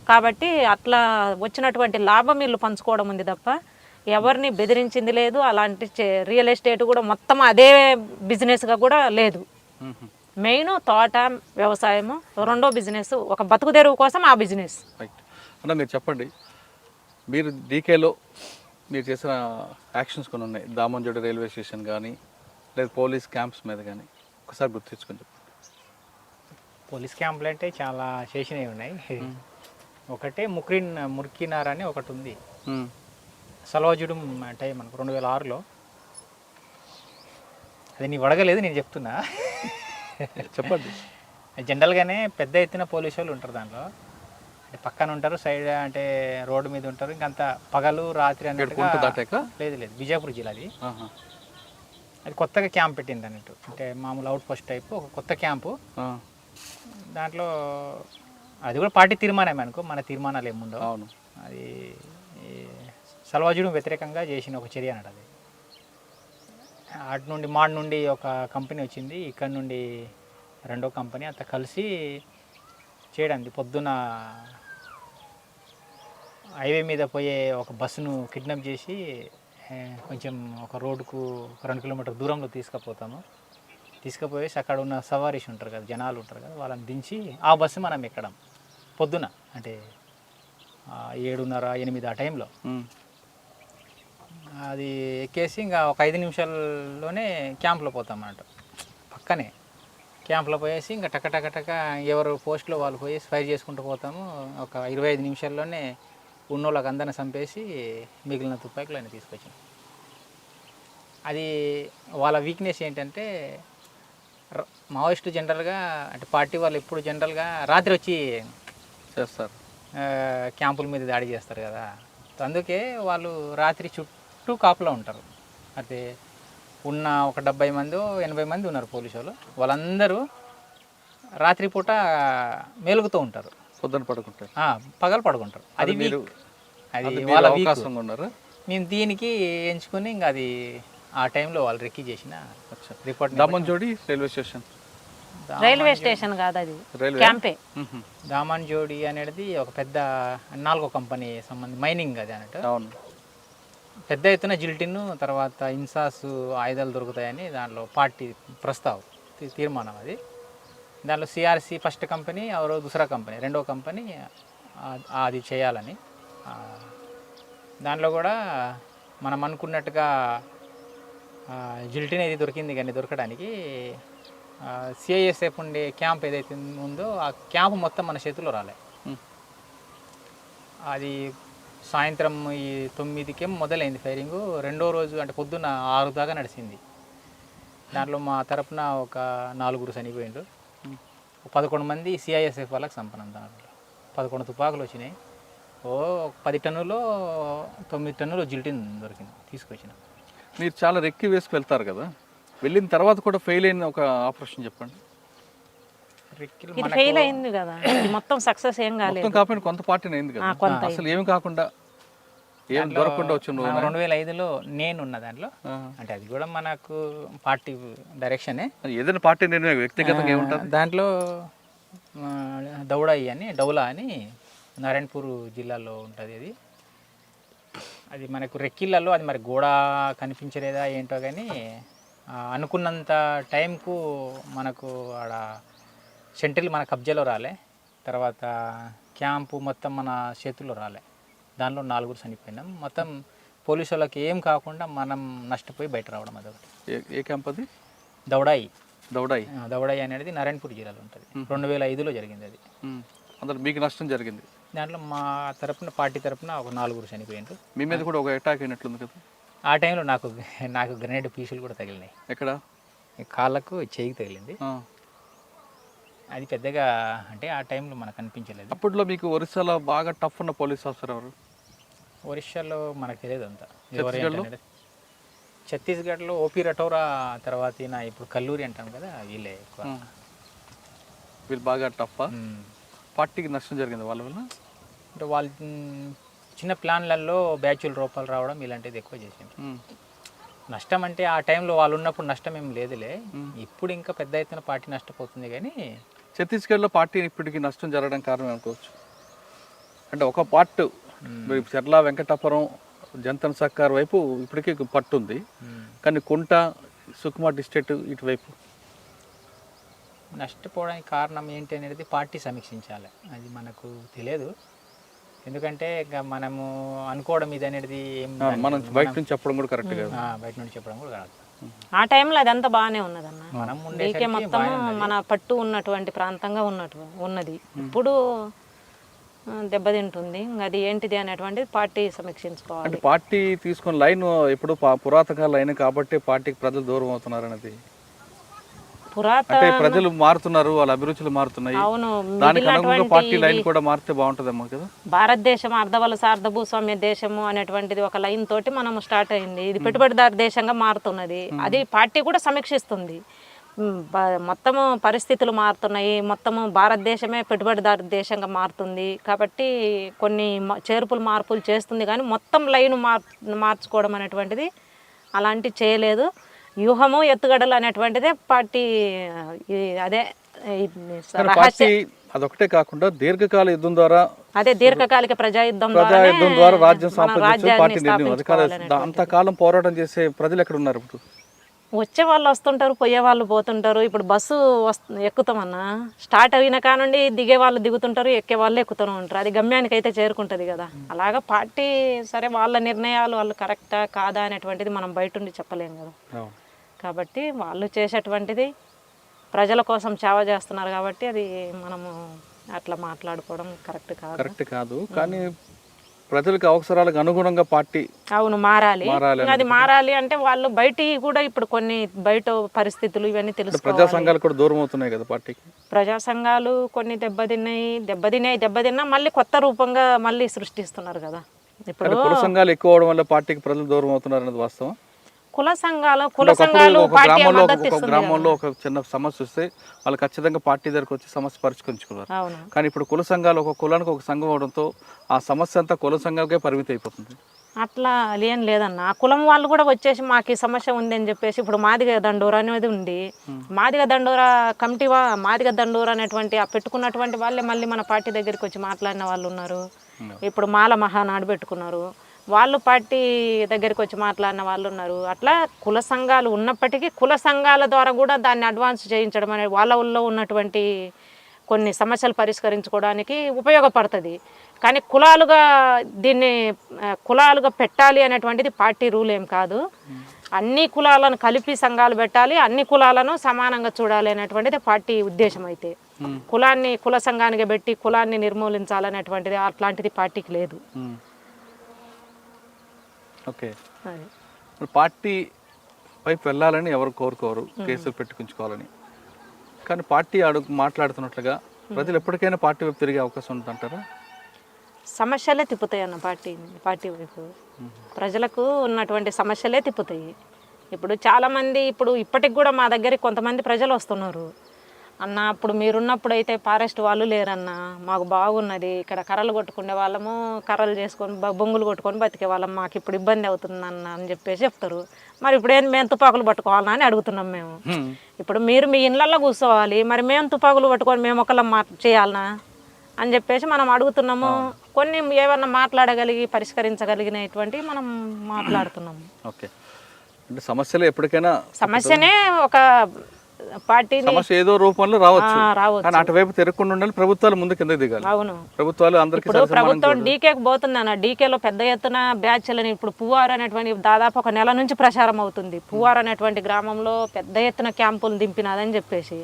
కాబట్టి అట్లా వచ్చినటువంటి లాభం వీళ్ళు పంచుకోవడం ఉంది తప్ప ఎవరిని బెదిరించింది లేదు. అలాంటి రియల్ ఎస్టేట్ కూడా మొత్తం అదే బిజినెస్గా కూడా లేదు. మెయిన్ తోట వ్యవసాయము, రెండో బిజినెస్ ఒక బతుకు తెరువు కోసం ఆ బిజినెస్. అన్న మీరు చెప్పండి, మీరు డీకేలో మీరు చేసిన యాక్షన్స్ కొన్ని ఉన్నాయి, దామంజోడి రైల్వే స్టేషన్ కానీ లేదా పోలీస్ క్యాంప్స్ మీద కానీ, ఒకసారి గుర్తు తెచ్చుకొని చెప్పండి. పోలీస్ క్యాంపులు అంటే చాలా చేసినవి ఉన్నాయి. ఒకటే మురికినార్ అని ఒకటి ఉంది, సలవాజుడం అంటే మనకు 2006లో. అది నీ అడగలేదు, నేను చెప్తున్నా చెప్పండి. జనరల్గానే పెద్ద ఎత్తున పోలీసు వాళ్ళు ఉంటారు దాంట్లో, అంటే పక్కన ఉంటారు, సైడ్ అంటే రోడ్డు మీద ఉంటారు. ఇంకంత పగలు రాత్రి అన్నట్టుగా లేదు విజయపూర్ జిల్లాది. అది కొత్తగా క్యాంప్ పెట్టింది అన్నట్టు, అంటే మామూలు అవుట్ పోస్ట్ టైపు ఒక కొత్త క్యాంపు. దాంట్లో అది కూడా పార్టీ తీర్మానమే అనుకో, మన తీర్మానాలు ఏముండవు. అవును, అది సల్వాజుడు వ్యతిరేకంగా చేసిన ఒక చర్య అన్నట్టు. అది అటు నుండి మాడ్ నుండి ఒక కంపెనీ వచ్చింది, ఇక్కడ నుండి రెండో కంపెనీ, అంతా కలిసి చేయడానికి పొద్దున హైవే మీద పోయే ఒక బస్సును కిడ్నాప్ చేసి కొంచెం ఒక రోడ్డుకు 2 కిలోమీటర్ దూరంలో తీసుకుపోయేసి అక్కడ ఉన్న సవారీస్ ఉంటారు కదా, జనాలు ఉంటారు కదా, వాళ్ళని దించి ఆ బస్సు మనం ఎక్కడం పొద్దున, అంటే 7:30-8 ఆ టైంలో. అది ఎక్కేసి ఇంకా ఒక 5 నిమిషాల్లోనే క్యాంప్లో పోతాం అన్నట్టు. పక్కనే క్యాంప్లో పోయేసి ఇంకా టక ఎవరు పోస్ట్లో వాళ్ళు పోయి ఫైర్ చేసుకుంటూ పోతాము. ఒక 25 నిమిషాల్లోనే ఉన్నోళ్ళకి అందరిని చంపేసి మిగిలిన తుపాకులు ఆయన తీసుకొచ్చాం. అది వాళ్ళ వీక్నెస్ ఏంటంటే, మావోయిస్టు జనరల్గా అంటే పార్టీ వాళ్ళు ఎప్పుడు జనరల్గా రాత్రి వచ్చి చేస్తారు, క్యాంపుల మీద దాడి చేస్తారు కదా. అందుకే వాళ్ళు రాత్రి చుట్టూ కాపులో ఉంటారు. అయితే ఉన్న ఒక 70 మంది 80 మంది ఉన్నారు పోలీసు వాళ్ళు. వాళ్ళందరూ రాత్రిపూట మేలుగుతూ ఉంటారు, పొద్దున పడుకుంటారు. పగలు పడుకుంటారు. అది మీరు అది మీరు వాళ్ళ అవకాశంగా ఉన్నారు. మేము దీనికి ఎంచుకొని ఇంకా అది ఆ టైంలో వాళ్ళు రెక్కి చేసిన report. Damanjodi railway station, railway station కాదు, అది రైల్వే క్యాంపే. దామన్జోడి అనేది ఒక పెద్ద 4వ కంపెనీ సంబంధించి మైనింగ్ అది అన్నట్టు. అవును. పెద్ద ఎత్తున జిల్టిన్ తర్వాత ఇన్సాస్ ఆయుధాలు దొరుకుతాయని దాంట్లో పార్టీ ప్రస్తావం తీర్మానం అది. దాంట్లో సిఆర్సి ఫస్ట్ కంపెనీ ఎవరో దూసరా కంపెనీ రెండో కంపెనీ అది చేయాలని. దాంట్లో కూడా మనం అనుకున్నట్టుగా జిల్టిన్ ఏది దొరికింది, కానీ దొరకడానికి సిఐఎస్ఎఫ్ ఉండే క్యాంప్ ఏదైతే ఉందో ఆ క్యాంప్ మొత్తం మన చేతిలో రాలే. అది సాయంత్రం ఈ 9కి మొదలైంది ఫైరింగ్. రెండో రోజు అంటే పొద్దున్న 6 దాకా నడిచింది. దాంట్లో మా తరపున ఒక 4 చనిపోయిండ్రు. 11 మంది సిఐఎస్ఎఫ్ వాళ్ళకి సంపన్నం. దాంట్లో 11 తుపాకులు వచ్చినాయి. 10 టన్నులో 9 టన్నులు జిల్టిన్ దొరికింది తీసుకొచ్చిన. మీరు చాలా రెక్కి వేసుకు వెళ్తారు కదా, వెళ్ళిన తర్వాత కూడా ఫెయిల్ అయిన ఒక ఆపరేషన్ చెప్పండి. ఇది ఫెయిల్ అయింది కదా, ఇది మొత్తం సక్సెస్ ఏం కాలేదు. మొత్తం కాకపోయినా కొంత పార్టీ అయింది కదా, అసలు ఏమి కాకుండా ఏం దొరకకుండా వచ్చింది. 2005లో నేను ఉన్న దాంట్లో, అంటే అది కూడా మనకు పార్టీ డైరెక్షనే. ఏదైనా పార్టీ నిర్ణయం వ్యక్తిగతంగా ఏముంటుంది. దాంట్లో డౌలా అని నారాయణపూర్ జిల్లాలో ఉంటుంది. అది మనకు రెక్కిళ్ళలో అది మరి గోడ కనిపించలేదా ఏంటో కానీ అనుకున్నంత టైంకు మనకు ఆడ సెంట్రల్ మన కబ్జాలో రాలే. తర్వాత క్యాంపు మొత్తం మన చేతుల్లో రాలే. దానిలో 4 చనిపోయినాం. మొత్తం పోలీసు వాళ్ళకి ఏం కాకుండా మనం నష్టపోయి బయట రావడం. అదొకటి. ఏ క్యాంప్ అది? దౌడాయి అనేది నారాయణపూర్ జిల్లాలో ఉంటుంది. 2005లో జరిగింది అది. అందులో మీకు నష్టం జరిగింది. దాంట్లో మా తరపున పార్టీ తరపున ఒక 4 చనిపోయినారు. మీ మీద కూడా ఒక అటాక్ అయినట్లుంది కదా. ఆ టైంలో నాకు గ్రెనేడ్ పీసులు కూడా తగిలినాయి. ఎక్కడ? కాళ్ళకు చేయికి తగిలింది. అది పెద్దగా అంటే ఆ టైంలో మనకు అనిపించలేదు. అప్పట్లో మీకు ఒరిస్సాలో బాగా టఫ్ ఉన్న పోలీస్ ఆఫీసర్ ఎవరు? ఒరిస్సాలో మనకు తెలియదు అంతా. ఛత్తీస్గఢ్లో ఓపీ రటోరా, తర్వాత ఇప్పుడు కల్లూరి అంటాం కదా, వీళ్ళే ఎక్కువ. వీళ్ళు బాగా టఫ్. పార్టీకి నష్టం జరిగింది వాళ్ళ వల్ల. అంటే వాళ్ళు చిన్న ప్లాన్లలో బ్యాచుల రూపాయలు రావడం ఇలాంటిది ఎక్కువ చేసింది. నష్టం అంటే ఆ టైంలో వాళ్ళు ఉన్నప్పుడు నష్టం ఏం లేదులే. ఇప్పుడు ఇంకా పెద్ద ఎత్తున పార్టీ నష్టపోతుంది. కానీ ఛత్తీస్గఢ్లో పార్టీ ఇప్పటికి నష్టం జరగడం కారణం అనుకోవచ్చు. అంటే ఒక పార్ట్ చెర్ల వెంకటాపురం జంతన్ సర్కార్ వైపు ఇప్పటికీ పట్టుంది, కానీ కుంట సుకుమా డిస్ట్రిక్ట్ ఇటువైపు నష్టపోవడానికి కారణం ఏంటి అనేది పార్టీ సమీక్షించాలి. అది మనకు తెలియదు. ఎందుకంటే ఇంకా మనము అనుకోవడం ఇది అనేది మనం బయట నుంచి చెప్పడం కూడా కరెక్ట్ కాదు. బయట నుంచి చెప్పడం కూడా కాదు. ఆ టైంలో అదంతా బాగానే ఉన్నదన్న. మనం డీకే మొత్తం మన పట్టు ఉన్నటువంటి ప్రాంతంగా ఉన్నది. ఇప్పుడు దెబ్బతింటుంది. అది ఏంటిది అనేటువంటిది పార్టీ సమీక్షించుకోవాలి. అంటే పార్టీ తీసుకున్న లైన్ ఇప్పుడు పురాతన లైన్ కాబట్టి పార్టీకి ప్రజలు దూరం అవుతున్నారు అనేది. అంటే ప్రజలు మారుతున్నారు, వాళ్ళ అభిరుచులు మారుతున్నాయి. అవును, దానికి అనుగుణంగా పార్టీ లైన్ కూడా మారితే బాగుంటుందేమో కదా. భారతదేశం అర్ధవలస అర్ధభూస్వామ్య దేశము అనేటువంటిది ఒక లైన్ తోటి మనం స్టార్ట్ అయింది. ఇది పెట్టుబడిదారు దేశంగా మారుతున్నది. అది పార్టీ కూడా సమీక్షిస్తుంది. మొత్తము పరిస్థితులు మారుతున్నాయి. మొత్తము భారతదేశమే పెట్టుబడిదారు దేశంగా మారుతుంది కాబట్టి కొన్ని మార్పులు చేస్తుంది. కానీ మొత్తం లైన్ మార్చుకోవడం అనేటువంటిది అలాంటి చేయలేదు. వ్యూహము ఎత్తుగడలు అనేటువంటిదే పార్టీ. అదే అదొకటే కాకుండా దీర్ఘకాల యుద్ధం ద్వారా, అదే దీర్ఘకాలిక ప్రజాయుద్ధం ద్వారా రాజ్యం సంపాదించే పార్టీ నిర్ణయం. అంతకాలం పోరాటం చేసే ప్రజలు ఎక్కడ ఉన్నారు? ఇప్పుడు వచ్చే వాళ్ళు వస్తుంటారు, పోయే వాళ్ళు పోతుంటారు. ఇప్పుడు బస్సు ఎక్కుతామన్నా, స్టార్ట్ అయిన కానుండి దిగే వాళ్ళు దిగుతుంటారు, ఎక్కే వాళ్ళు ఎక్కుతూనే ఉంటారు. అది గమ్యానికి అయితే చేరుకుంటుంది కదా. అలాగా పార్టీ సరే వాళ్ళ నిర్ణయాలు వాళ్ళు కరెక్టా కాదా అనేటువంటిది మనం బయట ఉండి చెప్పలేము కదా. కాబట్టి వాళ్ళు చేసేటువంటిది ప్రజల కోసం సేవ చేస్తున్నారు కాబట్టి అది మనము అట్లా మాట్లాడుకోవడం కరెక్ట్ కాదు. కానీ ప్రజలకు అవసరాలకు అనుగుణంగా పార్టీ మారాలి. అది మారాలి అంటే వాళ్ళు బయట కూడా ఇప్పుడు కొన్ని బయట పరిస్థితులు ఇవన్నీ తెలుసు. ప్రజా సంఘాలు కూడా దూరం అవుతున్నాయి కదా పార్టీకి. ప్రజా సంఘాలు కొన్ని దెబ్బతిన్నా మళ్ళీ కొత్త రూపంగా మళ్ళీ సృష్టిస్తున్నారు కదా. ఇప్పుడు కుల సంఘాలు ఎక్కువ అవడం వల్ల పార్టీకి ప్రజలు దూరం అవుతున్నారు అనేది వాస్తవం. కుల సంఘాలు ఒక పార్టీ గ్రామంలో మద్దతు ఒక ఇస్తుంది గ్రామంలో ఒక చిన్న సమస్య వస్తే వాళ్ళు ఖచ్చితంగా పార్టీ దగ్గరకు వచ్చి సమస్య పరిష్కరించుకున్నారు. కదా. అవును. కానీ ఇప్పుడు కుల సంఘాలు ఒక కులానికి ఒక సంఘం అవడంతో ఆ సమస్య అంతా కుల సంఘాలకే పరిమితి అయిపోతుంది. అట్లా ఏం లేదన్న, ఆ కులం వాళ్ళు కూడా వచ్చేసి మాకు ఈ సమస్య ఉంది అని చెప్పేసి, ఇప్పుడు మాదిగ దండోరా అనేది ఉంది, మాదిగ దండోరా కమిటీ మాదిగ దండోరా అనేటువంటి ఆ పెట్టుకున్నటువంటి వాళ్ళే మళ్ళీ మన పార్టీ దగ్గరికి వచ్చి మాట్లాడిన వాళ్ళు ఉన్నారు. ఇప్పుడు మాల మహానాడు పెట్టుకున్నారు, వాళ్ళు పార్టీ దగ్గరికి వచ్చి మాట్లాడిన వాళ్ళు ఉన్నారు. అట్లా కుల సంఘాలు ఉన్నప్పటికీ కుల సంఘాల ద్వారా కూడా దాన్ని అడ్వాన్స్ చేయించడం అనేది వాళ్ళ ఊళ్ళో ఉన్నటువంటి కొన్ని సమస్యలు పరిష్కరించుకోవడానికి ఉపయోగపడుతుంది. కానీ కులాలుగా పెట్టాలి అనేటువంటిది పార్టీ రూల్ ఏం కాదు. అన్ని కులాలను కలిపి సంఘాలు పెట్టాలి, అన్ని కులాలను సమానంగా చూడాలి అనేటువంటిది పార్టీ ఉద్దేశం. అయితే కుల సంఘానికి పెట్టి కులాన్ని నిర్మూలించాలనేటువంటిది అట్లాంటిది పార్టీకి లేదు. ఓకే, పార్టీ వైపు వెళ్ళాలని ఎవరు కోరుకోరు, కేసులు పెట్టుకుంచుకోవాలని. కానీ పార్టీ మాట్లాడుతున్నట్లుగా ప్రజలు ఎప్పటికైనా పార్టీ వైపు తిరిగే అవకాశం ఉంటుందంటారా? సమస్యలే తిప్పుతాయి అన్న పార్టీ వైపు. ప్రజలకు ఉన్నటువంటి సమస్యలే తిప్పుతాయి. ఇప్పుడు చాలామంది ఇప్పటికి కూడా మా దగ్గరికి కొంతమంది ప్రజలు వస్తున్నారు. అన్న అప్పుడు మీరున్నప్పుడు అయితే ఫారెస్ట్ వాళ్ళు లేరన్న, మాకు బాగున్నది, ఇక్కడ కర్రలు కొట్టుకునే వాళ్ళము, కర్రలు చేసుకొని బొంగులు కొట్టుకొని బతికే వాళ్ళం, మాకు ఇప్పుడు ఇబ్బంది అవుతుంది అన్న అని చెప్పేసి చెప్తారు. మరి ఇప్పుడు మేము తుపాకులు పట్టుకోవాలన్నా అని అడుగుతున్నాం మేము. ఇప్పుడు మీరు మీ ఇళ్ళల్లో కూర్చోవాలి, మరి మేము తుపాకులు పట్టుకొని మేము ఒకళ్ళం చేయాలనా అని చెప్పేసి మనం అడుగుతున్నాము. కొన్ని ఏమన్నా మాట్లాడగలిగి పరిష్కరించగలిగినటువంటి మనం మాట్లాడుతున్నాము. ఓకే, అంటే సమస్యలు ఎప్పటికైనా సమస్యనే ఒక పార్టీ సమస్య ఏదో రూపంలో రావచ్చు, కానీ అటువైపు తిరగకుండా ఉండాలి. ప్రభుత్వాలు ముందు కింద దిగాలి. అవును, ప్రభుత్వాలు అందరికీ ప్రభుత్వం డీకేకి పోతుందన్న, డీకేలో పెద్ద ఎత్తున బ్యాచ్లని ఇప్పుడు పువ్వారు అనేటువంటి దాదాపు ఒక నెల నుంచి ప్రచారం అవుతుంది. పువ్వారు అనేటువంటి గ్రామంలో పెద్ద ఎత్తున క్యాంపులు దింపినాదని చెప్పేసి,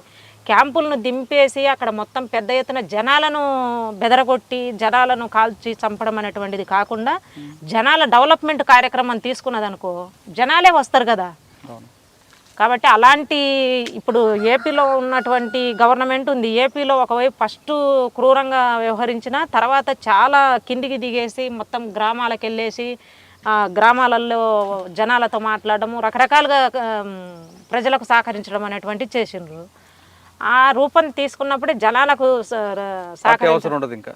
క్యాంపులను దింపేసి అక్కడ మొత్తం పెద్ద ఎత్తున జనాలను బెదరగొట్టి జనాలను కాల్చి చంపడం అనేటువంటిది కాకుండా జనాల డెవలప్మెంట్ కార్యక్రమం తీసుకున్నదనుకో జనాలే వస్తారు కదా. కాబట్టి అలాంటి ఇప్పుడు ఏపీలో ఉన్నటువంటి గవర్నమెంట్ ఉంది. ఏపీలో ఒకవైపు ఫస్ట్ క్రూరంగా వ్యవహరించిన తర్వాత చాలా కిందికి దిగేసి మొత్తం గ్రామాలకు వెళ్ళేసి గ్రామాలలో జనాలతో మాట్లాడము, రకరకాలుగా ప్రజలకు సహకరించడం అనేటువంటిది చేసిండ్రు. ఆ రూపం తీసుకున్నప్పుడే జనాలకు సహకరించడం ఇంకా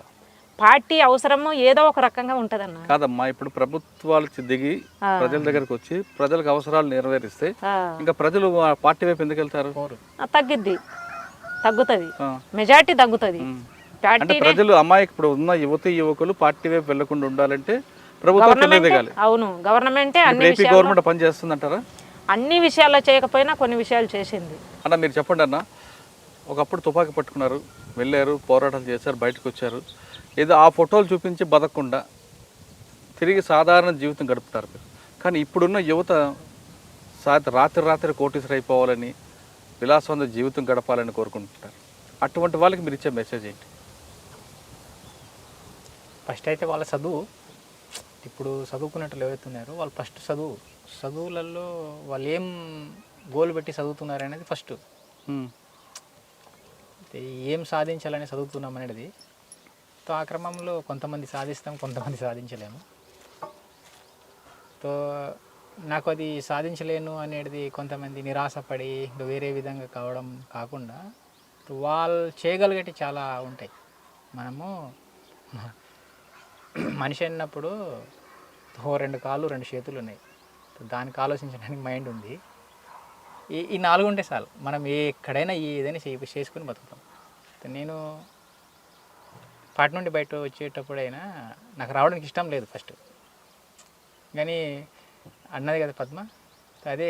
పార్టీ అవసరము ఏదో ఒక రకంగా ఉంటదన్న. కాదమ్మా, ఇప్పుడు ప్రభుత్వాలు దిగి ప్రజల దగ్గరకు వచ్చి ప్రజలకు అవసరాలు నెరవేరిస్తే ఇంకా ప్రజలు పార్టీ వైపు ఎందుకు వెళ్తారు? తగ్గుతుంది, మెజారిటీ తగ్గుతుంది. ప్రజలు ఇప్పుడు ఉన్న యువకులు పార్టీ వైపు వెళ్లకుండా ఉండాలంటే ప్రభుత్వం దిగాలి. అవును, గవర్నమెంటే గవర్నమెంట్ పని చేస్తుందంటారా? అన్ని విషయాల్లో చేయకపోయినా కొన్ని విషయాలు చేసింది. అన్న మీరు చెప్పండి అన్న, ఒకప్పుడు తుపాకీ పట్టుకున్నారు, వెళ్ళారు, పోరాటాలు చేశారు, బయటకు వచ్చారు, ఏదో ఆ ఫోటోలు చూపించి బతకకుండా తిరిగి సాధారణ జీవితం గడుపుతారు. కానీ ఇప్పుడున్న యువత రాత్రి కోటీశ్వర అయిపోవాలని, విలాసవంత జీవితం గడపాలని కోరుకుంటుంటారు. అటువంటి వాళ్ళకి మీరు ఇచ్చే మెసేజ్ ఏంటి? ఫస్ట్ అయితే వాళ్ళ చదువు, ఇప్పుడు చదువుకున్నట్లు ఎవరైతున్నారో వాళ్ళు ఫస్ట్ చదువులలో వాళ్ళు ఏం గోల్ పెట్టి చదువుతున్నారు అనేది ఫస్ట్, ఏం సాధించాలని చదువుతున్నాం అనేది. తో ఆ క్రమంలో కొంతమంది సాధిస్తాం, కొంతమంది సాధించలేము. తో నాకు అది సాధించలేను అనేది కొంతమంది నిరాశపడి వేరే విధంగా కావడం కాకుండా వాళ్ళు చేయగలిగేటి చాలా ఉంటాయి. మనము మనిషి అన్నప్పుడు రెండు కాళ్ళు 2 చేతులు ఉన్నాయి, దానికి ఆలోచించడానికి మైండ్ ఉంది. ఈ 4 ఉంటే చాలు, మనం ఎక్కడైనా ఏదైనా చేసుకుని బతుకుతాం. నేను పాటి నుండి బయట వచ్చేటప్పుడైనా నాకు రావడానికి ఇష్టం లేదు ఫస్ట్, కానీ అన్నది కదా పద్మ, అదే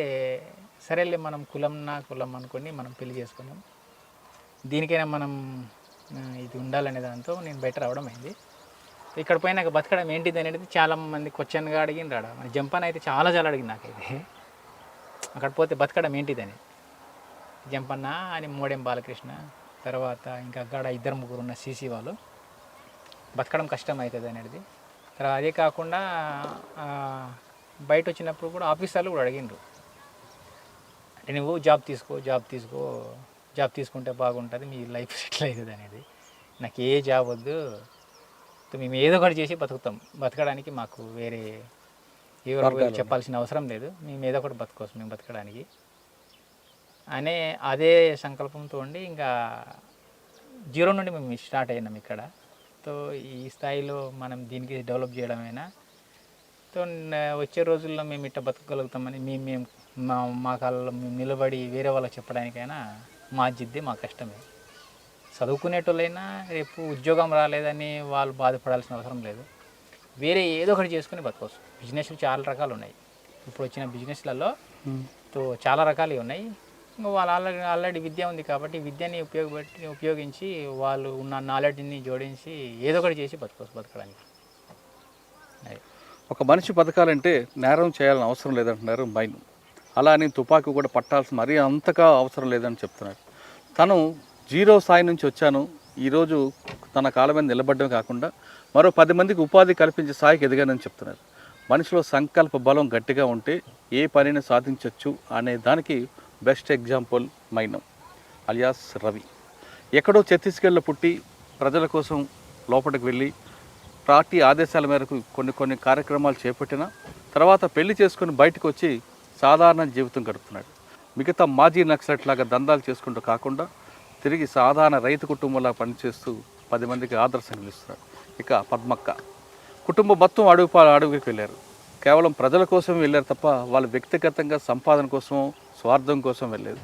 సరేలే మనం కులం అనుకొని మనం పెళ్లి చేసుకున్నాం, దీనికైనా మనం ఇది ఉండాలనే దాంతో నేను బయట రావడం అయింది. ఇక్కడ పోయినాక బతకడం ఏంటిది అనేది చాలామంది క్వశ్చన్గా అడిగిన రాడా, మన జంపన్ అయితే చాలా అడిగింది నాకైతే. అక్కడ పోతే బతకడం ఏంటిదని జంపన్న అని మోడెం బాలకృష్ణ, తర్వాత ఇంకా అక్కడ 2-3 ఉన్న సీసీ వాళ్ళు, బతకడం కష్టం అవుతుంది అనేది. తర్వాత అదే కాకుండా బయట వచ్చినప్పుడు కూడా ఆఫీసర్లు కూడా అడిగిండ్రు, అంటే నువ్వు జాబ్ తీసుకుంటే బాగుంటుంది, మీ లైఫ్ సెటిల్ అవుతుంది అనేది. నాకు ఏ జాబ్ వద్దు, మేము ఏదో ఒకటి చేసి బతకడానికి మాకు వేరే ఎవరు చెప్పాల్సిన అవసరం లేదు, మేము ఏదో ఒకటి బతుకోసం మేము బతకడానికి అనే అదే సంకల్పంతో ఉండి ఇంకా 0 నుండి మేము స్టార్ట్ అయినాం ఇక్కడ. సో ఈ స్థాయిలో మనం దీనికి డెవలప్ చేయడమైనా సో వచ్చే రోజుల్లో మేము ఇట్లా బతకగలుగుతామని మేము మా కాళ్ళలో మేము నిలబడి వేరే వాళ్ళకి చెప్పడానికైనా మా జిద్దే మా కష్టమే. చదువుకునేటోళ్ళైనా రేపు ఉద్యోగం రాలేదని వాళ్ళు బాధపడాల్సిన అవసరం లేదు, వేరే ఏదో ఒకటి చేసుకుని బతకవచ్చు. బిజినెస్లు చాలా రకాలు ఉన్నాయి, ఇప్పుడు వచ్చిన బిజినెస్లలో తో చాలా రకాలు ఉన్నాయి. ఇంకా వాళ్ళు ఆల్రెడీ విద్య ఉంది కాబట్టి విద్యని ఉపయోగించి వాళ్ళు ఉన్న నాలెడ్జ్ని జోడించి ఏదో ఒకటి చేసి బతకడానికి. ఒక మనిషి బతకాలంటే నేరం చేయాలని అవసరం లేదంటున్నారు మైను. అలా అని తుపాకీ కూడా పట్టాల్సిన మరీ అంతగా అవసరం లేదని చెప్తున్నారు. తను 0 స్థాయి నుంచి వచ్చాను, ఈరోజు తన కాళ్ళ మీద నిలబడడం కాకుండా మరో 10 మందికి ఉపాధి కల్పించే స్థాయికి ఎదిగానని చెప్తున్నారు. మనిషిలో సంకల్ప బలం గట్టిగా ఉంటే ఏ పనిని సాధించవచ్చు అనే దానికి బెస్ట్ ఎగ్జాంపుల్ మైనం అలియాస్ రవి. ఎక్కడో ఛత్తీస్గఢ్లో పుట్టి ప్రజల కోసం లోపలికి వెళ్ళి పార్టీ ఆదేశాల మేరకు కొన్ని కార్యక్రమాలు చేపట్టిన తర్వాత పెళ్లి చేసుకొని బయటకు వచ్చి సాధారణ జీవితం గడుపుతున్నాడు. మిగతా మాజీ నక్సలైట్ లాగా దందాలు చేసుకుంటూ కాకుండా తిరిగి సాధారణ రైతు కుటుంబంలా పనిచేస్తూ 10 మందికి ఆదర్శంగా నిలుస్తున్నాడు. ఇక పద్మక్క కుటుంబం మొత్తం అడుగుకి వెళ్ళారు. కేవలం ప్రజల కోసం వెళ్ళారు తప్ప వాళ్ళు వ్యక్తిగతంగా సంపాదన కోసం స్వార్థం కోసం వెళ్ళలేదు.